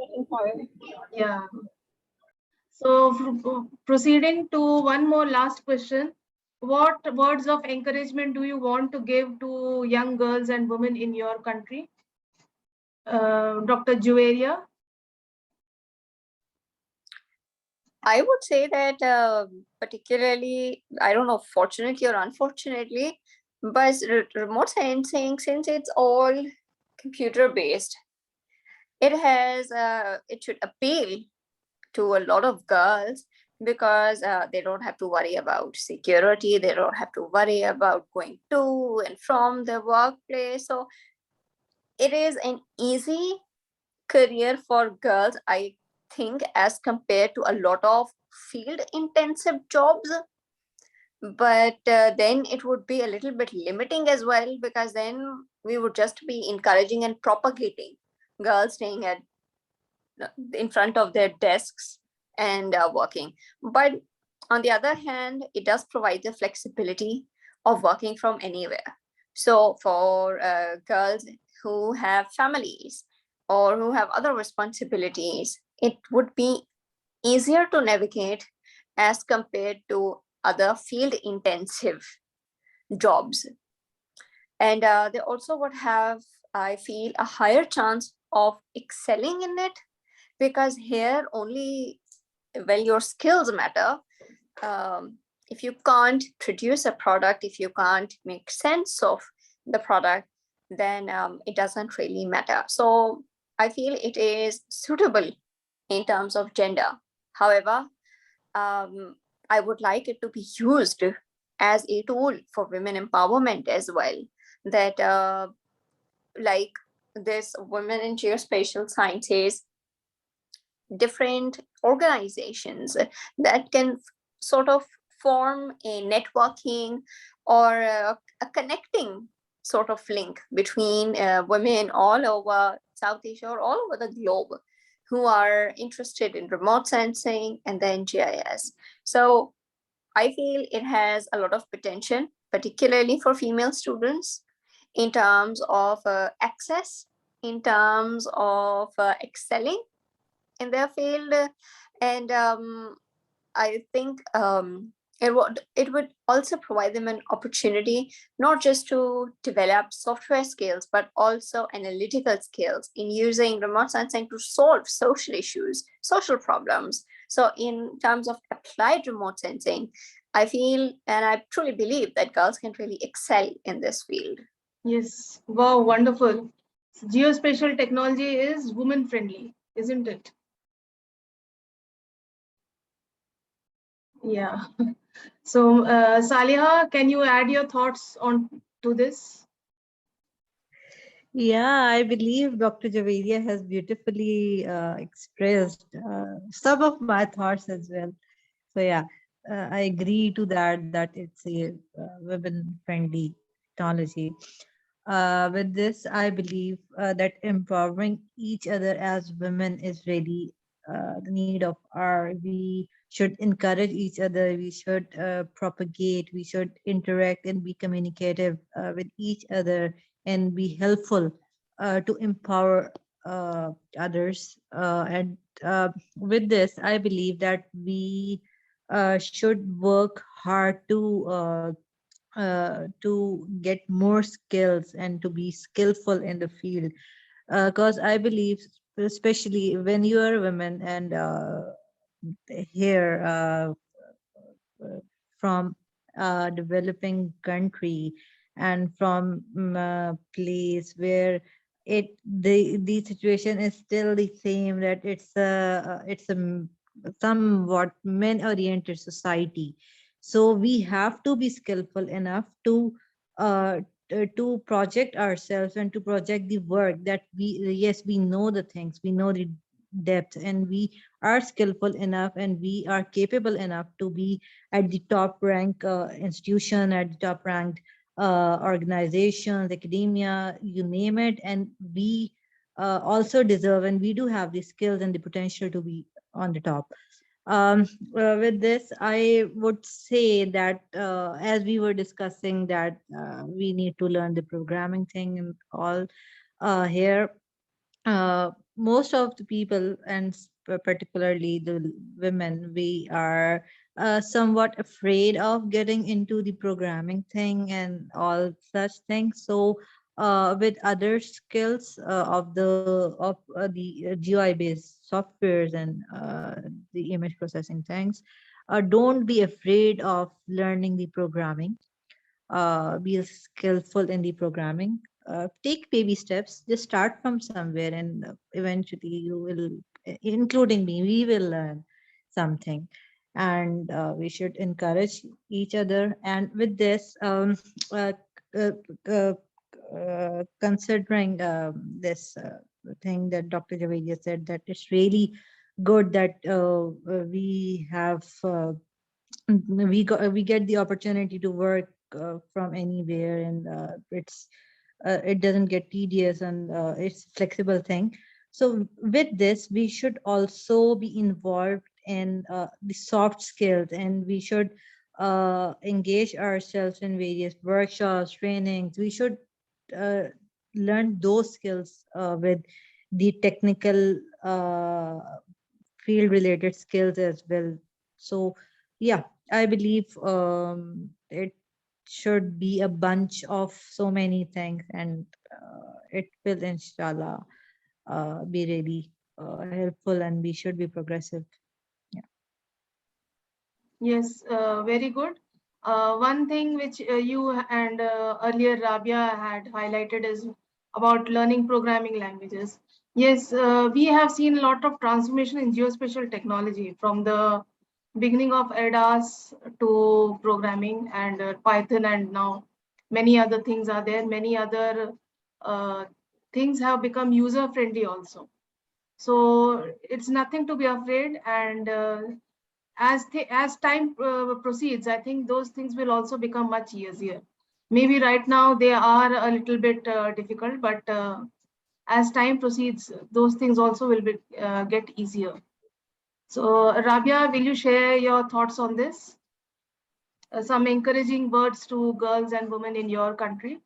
S5: looking forward.
S1: Yeah. So proceeding to one more last question. What words of encouragement do you want to give to young girls and women in your country? Dr. Juwaria?
S6: I would say that particularly, I don't know, fortunately or unfortunately, but remote sensing, since it's all computer based, it should appeal to a lot of girls, because they don't have to worry about security, they don't have to worry about going to and from the workplace. So it is an easy career for girls, I think, as compared to a lot of field intensive jobs. But then it would be a little bit limiting as well, because then we would just be encouraging and propagating girls staying in front of their desks and working. But on the other hand, it does provide the flexibility of working from anywhere. So for girls who have families or who have other responsibilities, it would be easier to navigate as compared to other field intensive jobs. And they also would have, I feel, a higher chance of excelling in it, because here only, well, your skills matter. If you can't produce a product, if you can't make sense of the product, then it doesn't really matter. So I feel it is suitable in terms of gender. However, I would like it to be used as a tool for women empowerment as well. That like this Women in Geospatial Sciences, different organizations that can sort of form a networking or a connecting sort of link between women all over South Asia or all over the globe who are interested in remote sensing and then GIS. So I feel it has a lot of potential, particularly for female students, in terms of access, in terms of excelling in their field. And I think it would also provide them an opportunity not just to develop software skills, but also analytical skills in using remote sensing to solve social issues, social problems. So in terms of applied remote sensing, I feel and I truly believe that girls can really excel in this field.
S1: Yes. Wow, wonderful. Geospatial technology is woman friendly, isn't it? Yeah. So, Saliha, can you add your thoughts on to this?
S3: Yeah, I believe Dr. Javedia has beautifully expressed some of my thoughts as well. So yeah, I agree to that it's a women-friendly technology. With this, I believe that empowering each other as women is really the need of our. We should encourage each other. We should propagate. We should interact and be communicative with each other and be helpful to empower others. And with this, I believe that we should work hard to get more skills and to be skillful in the field. Because I believe, especially when you are a woman and here from a developing country and from a place where the situation is still the same, that it's a somewhat men oriented society. So we have to be skillful enough uh to project ourselves and to project the work that we, yes, we know the things, we know the depth, and we are skillful enough and we are capable enough to be at the top rank institution, at the top ranked organizations, academia, you name it. And we also deserve, and we do have the skills and the potential to be on the top. um, with this, I would say that as we were discussing that we need to learn the programming thing and all here, most of the people, and particularly the women, we are somewhat afraid of getting into the programming thing and all such things. So with other skills of the GUI based softwares and the image processing things, don't be afraid of learning the programming. Be skillful in the programming. Take baby steps. Just start from somewhere, and eventually you will, including me, we will learn something. And we should encourage each other. And with this, uh, uh, uh, considering this thing that Dr. Javedia said, that it's really good that we have. We get the opportunity to work from anywhere, and it doesn't get tedious, and it's flexible thing. So with this, we should also be involved in the soft skills, and we should engage ourselves in various workshops, trainings. We should uh, learn those skills with the technical field related skills as well. So yeah, I believe it should be a bunch of so many things, and it will inshallah be really helpful, and we should be progressive. Yeah.
S1: Yes, very good. One thing which you and earlier Rabia had highlighted is about learning programming languages. Yes, we have seen a lot of transformation in geospatial technology from the beginning of ADAS to programming and Python, and now many other things are there. Many other uh, things have become user friendly also. So it's nothing to be afraid, and as time proceeds, I think those things will also become much easier. Maybe right now they are a little bit difficult, but as time proceeds, those things also will be get easier. So, Rabia, will you share your thoughts on this? Some encouraging words to girls and women in your country.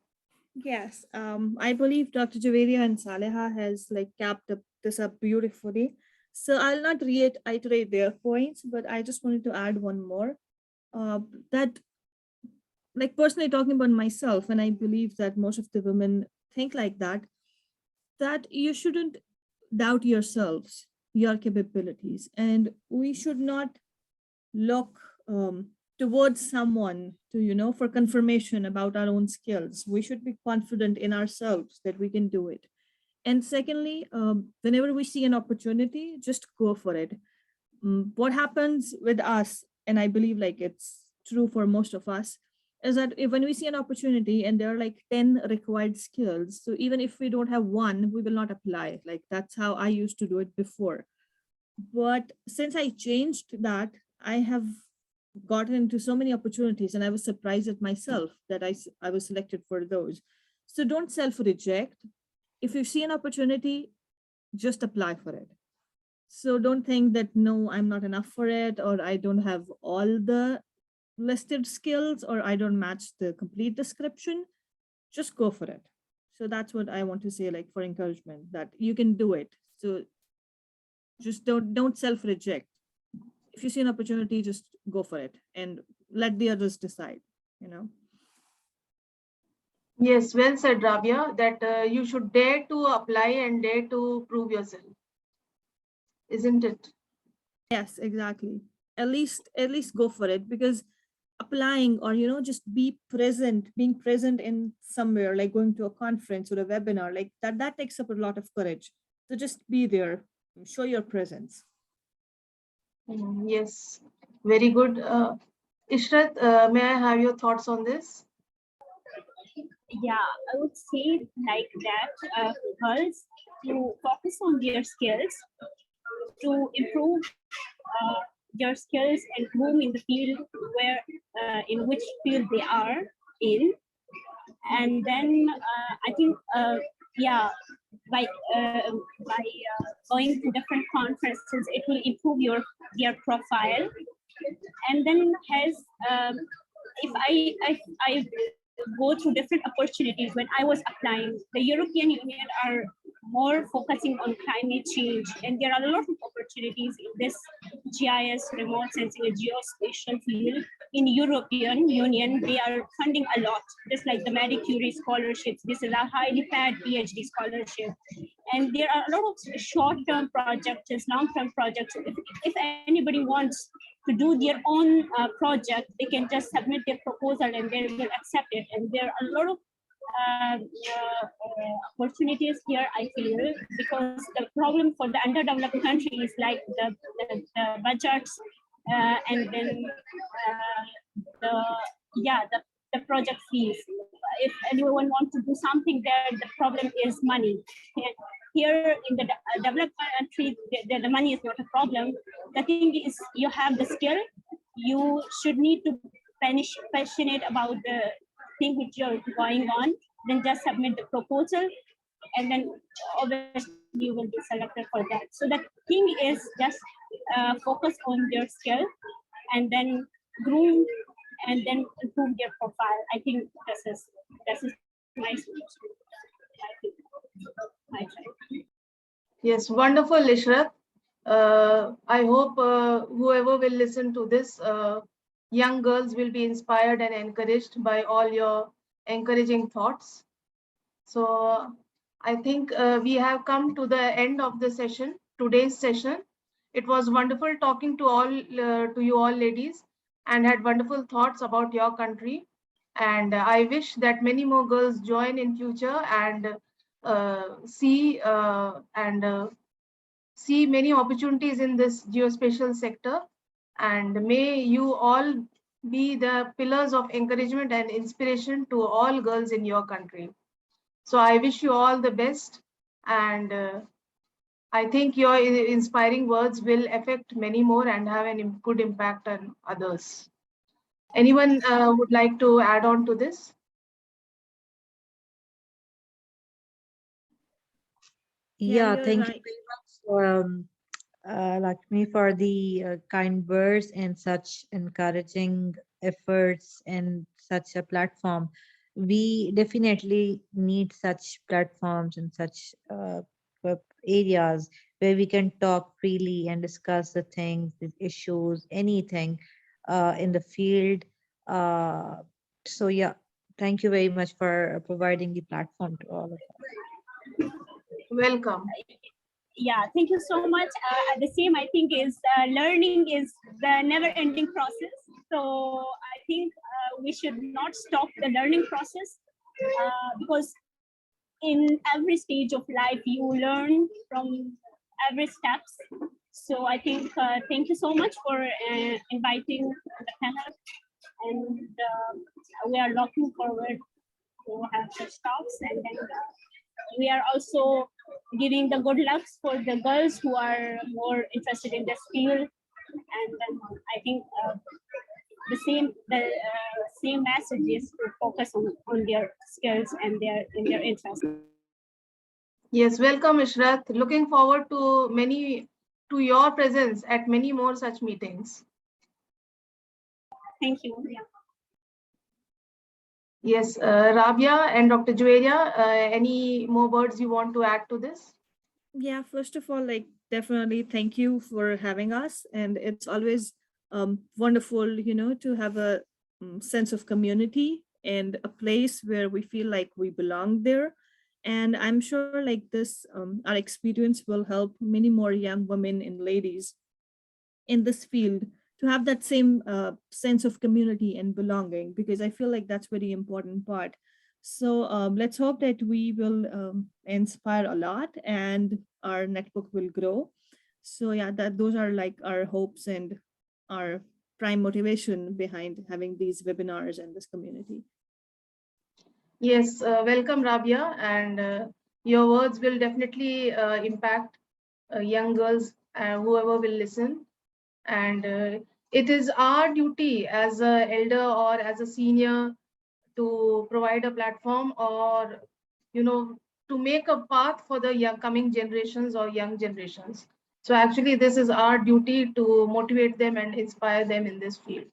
S4: Yes, I believe Dr. Javeria and Saleha has like capped this up beautifully. So I'll not reiterate their points, but I just wanted to add one more. That, like personally talking about myself, and I believe that most of the women think like that, that you shouldn't doubt yourselves, your capabilities, and we should not look towards someone to, for confirmation about our own skills. We should be confident in ourselves that we can do it. And secondly, whenever we see an opportunity, just go for it. What happens with us, and I believe like it's true for most of us, is that when we see an opportunity and there are like 10 required skills, so even if we don't have one, we will not apply. Like that's how I used to do it before. But since I changed that, I have gotten into so many opportunities, and I was surprised at myself that I was selected for those. So don't self-reject. If you see an opportunity, just apply for it. So don't think that, no, I'm not enough for it, or I don't have all the listed skills, or I don't match the complete description. Just go for it. So that's what I want to say, like for encouragement, that you can do it. So just don't self-reject. If you see an opportunity, just go for it and let the others decide, you know.
S1: Yes, well said, Rabia, that you should dare to apply and dare to prove yourself, isn't it?
S4: Yes, exactly. At least go for it, because applying, or just being present in somewhere, like going to a conference or a webinar, like that takes up a lot of courage. So just be there, show your presence.
S1: Yes, very good. Ishrat, may I have your thoughts on this?
S5: Yeah, I would say like that girls to focus on their skills, to improve their skills and groom in the field where in which field they are in. And then I think yeah, by going to different conferences, it will improve their profile. And then has if I go through different opportunities. When I was applying, the European Union are more focusing on climate change, and there are a lot of opportunities in this GIS, remote sensing, and geospatial field. In European Union, they are funding a lot, just like the Marie Curie scholarships. This is a highly paid PhD scholarship. And there are a lot of short-term projects, long-term projects. If anybody wants to do their own project, they can just submit their proposal and they will accept it. And there are a lot of opportunities here, I feel, because the problem for the underdeveloped country is like the budgets and then the project fees. If anyone wants to do something there, the problem is money. Here in the developed country, the money is not a problem. The thing is, you have the skill. You should need to passionate about the thing which you're going on. Then just submit the proposal, and then obviously you will be selected for that. So the thing is just focus on your skill, and then groom, and then improve their profile. I think this is my solution. I think.
S1: Yes, wonderful, Ishrat. I hope whoever will listen to this, young girls will be inspired and encouraged by all your encouraging thoughts. So I think we have come to the end of the session, today's session. It was wonderful talking to you all ladies, and had wonderful thoughts about your country. And I wish that many more girls join in future and see many opportunities in this geospatial sector. And may you all be the pillars of encouragement and inspiration to all girls in your country. So I wish you all the best, and I think your inspiring words will affect many more and have a good impact on others. Anyone would like to add on to this?
S3: Yeah,
S4: you're
S3: thank you
S4: right.
S3: very much, Lakshmi, for the kind words and such encouraging efforts and such a platform. We definitely need such platforms and such areas where we can talk freely and discuss the things, the issues, anything in the field. So yeah, thank you very much for providing the platform to all of us.
S1: Welcome.
S5: Yeah, thank you so much. At the same, I think is learning is the never-ending process. So I think we should not stop the learning process because in every stage of life you learn from every steps. So I think thank you so much for inviting the panel, and we are looking forward to have such talks. And then we are also giving the good lucks for the girls who are more interested in this field. And then I think the same message is to focus on their skills and their interests.
S1: Yes, welcome, Ishrat. Looking forward to your presence at many more such meetings.
S5: Thank you. Yeah.
S1: Yes, Rabia and Dr. Juwaria, any more words you want to add to this?
S4: Yeah, first of all, like definitely thank you for having us. And it's always wonderful, to have a sense of community and a place where we feel like we belong there. And I'm sure like this, our experience will help many more young women and ladies in this field to have that same sense of community and belonging, because I feel like that's very important part. So let's hope that we will inspire a lot and our network will grow. So yeah, that those are like our hopes and our prime motivation behind having these webinars and this community.
S1: Yes, welcome, Rabia, and your words will definitely impact young girls, whoever will listen. And it is our duty as a elder or as a senior to provide a platform, or to make a path for the coming generations or young generations. So actually this is our duty to motivate them and inspire them in this field.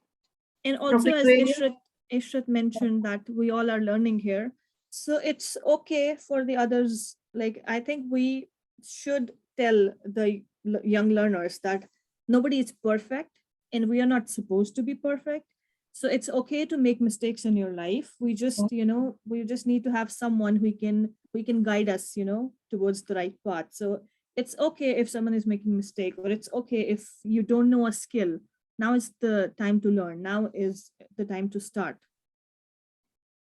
S4: And also,
S1: Dr.
S4: as
S1: Juwaria?
S4: Ishrat mentioned, that we all are learning here. So it's okay for the others. Like, I think we should tell the young learners that nobody is perfect and we are not supposed to be perfect. So it's okay to make mistakes in your life. We just, we just need to have someone who can guide us, towards the right path. So it's okay if someone is making mistake, or it's okay if you don't know a skill. Now is the time to learn. Now is the time to start.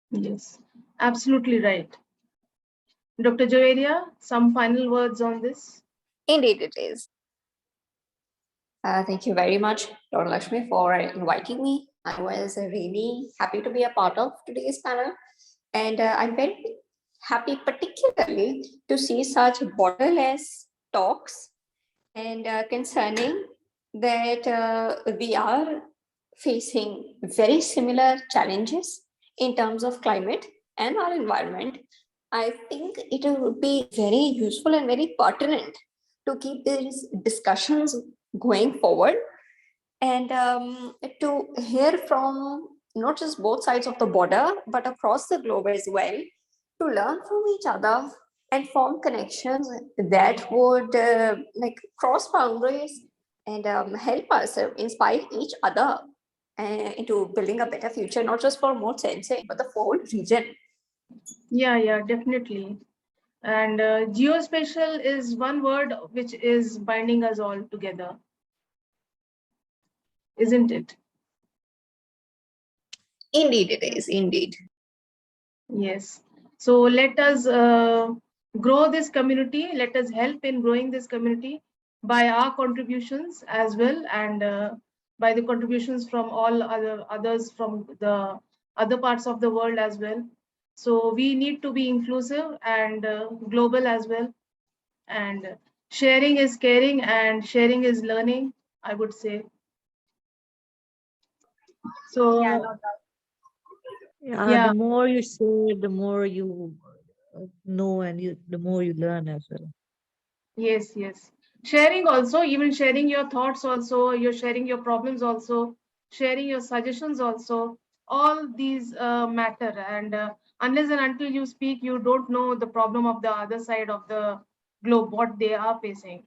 S1: Yes, absolutely right. Dr. Javeria, some final words on this?
S6: Indeed, it is. Thank you very much, Dr. Lakshmi, for inviting me. I was really happy to be a part of today's panel. And I'm very happy, particularly, to see such borderless talks and concerning that we are facing very similar challenges in terms of climate and our environment. I think it would be very useful and very pertinent to keep these discussions going forward, and to hear from not just both sides of the border, but across the globe as well, to learn from each other and form connections that would cross boundaries and help us inspire each other into building a better future, not just for remote sensing, but the whole region.
S1: Yeah, definitely. And geospatial is one word which is binding us all together, isn't it?
S6: Indeed, it is. Indeed.
S1: Yes. So let us grow this community. Let us help in growing this community by our contributions as well, and by the contributions from all others from the other parts of the world as well. So we need to be inclusive and global as well. And sharing is caring, and sharing is learning, I would say. So
S3: Yeah,
S1: yeah.
S3: the more you say, the more you know, and the more you learn as well.
S1: Yes. Sharing also, even sharing your thoughts also, you're sharing your problems also, sharing your suggestions also, all these matter. And unless and until you speak, you don't know the problem of the other side of the globe, what they are facing.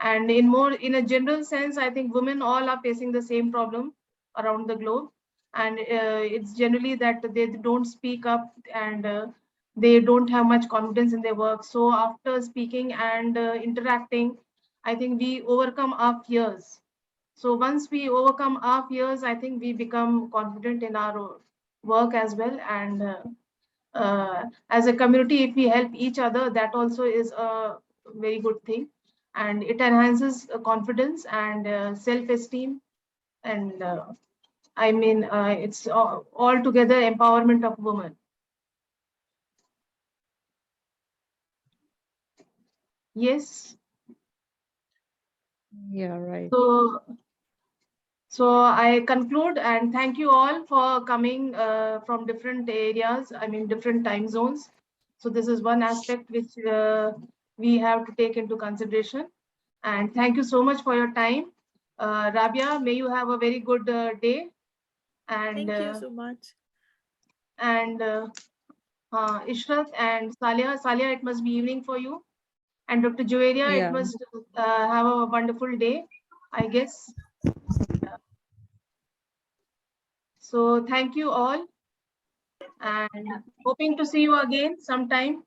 S1: And in a general sense, I think women all are facing the same problem around the globe. And it's generally that they don't speak up, and they don't have much confidence in their work. So after speaking and interacting, I think we overcome our fears. So once we overcome our fears, I think we become confident in our work as well. And as a community, if we help each other, that also is a very good thing. And it enhances confidence and self-esteem. And I mean, it's altogether empowerment of women. Yes.
S3: Yeah, right.
S1: So I conclude and thank you all for coming from different areas, I mean, different time zones. So this is one aspect which we have to take into consideration. And thank you so much for your time. Rabia, may you have a very good day. And
S4: Thank you so much.
S1: and Ishrat and Salia, it must be evening for you. And Dr. Joeria, it
S3: Yeah.
S1: must have a wonderful day, I guess. So thank you all, and hoping to see you again sometime.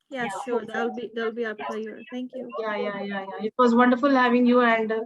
S4: Yeah, sure. That'll be our pleasure. Thank you.
S1: Yeah. It was wonderful having you, and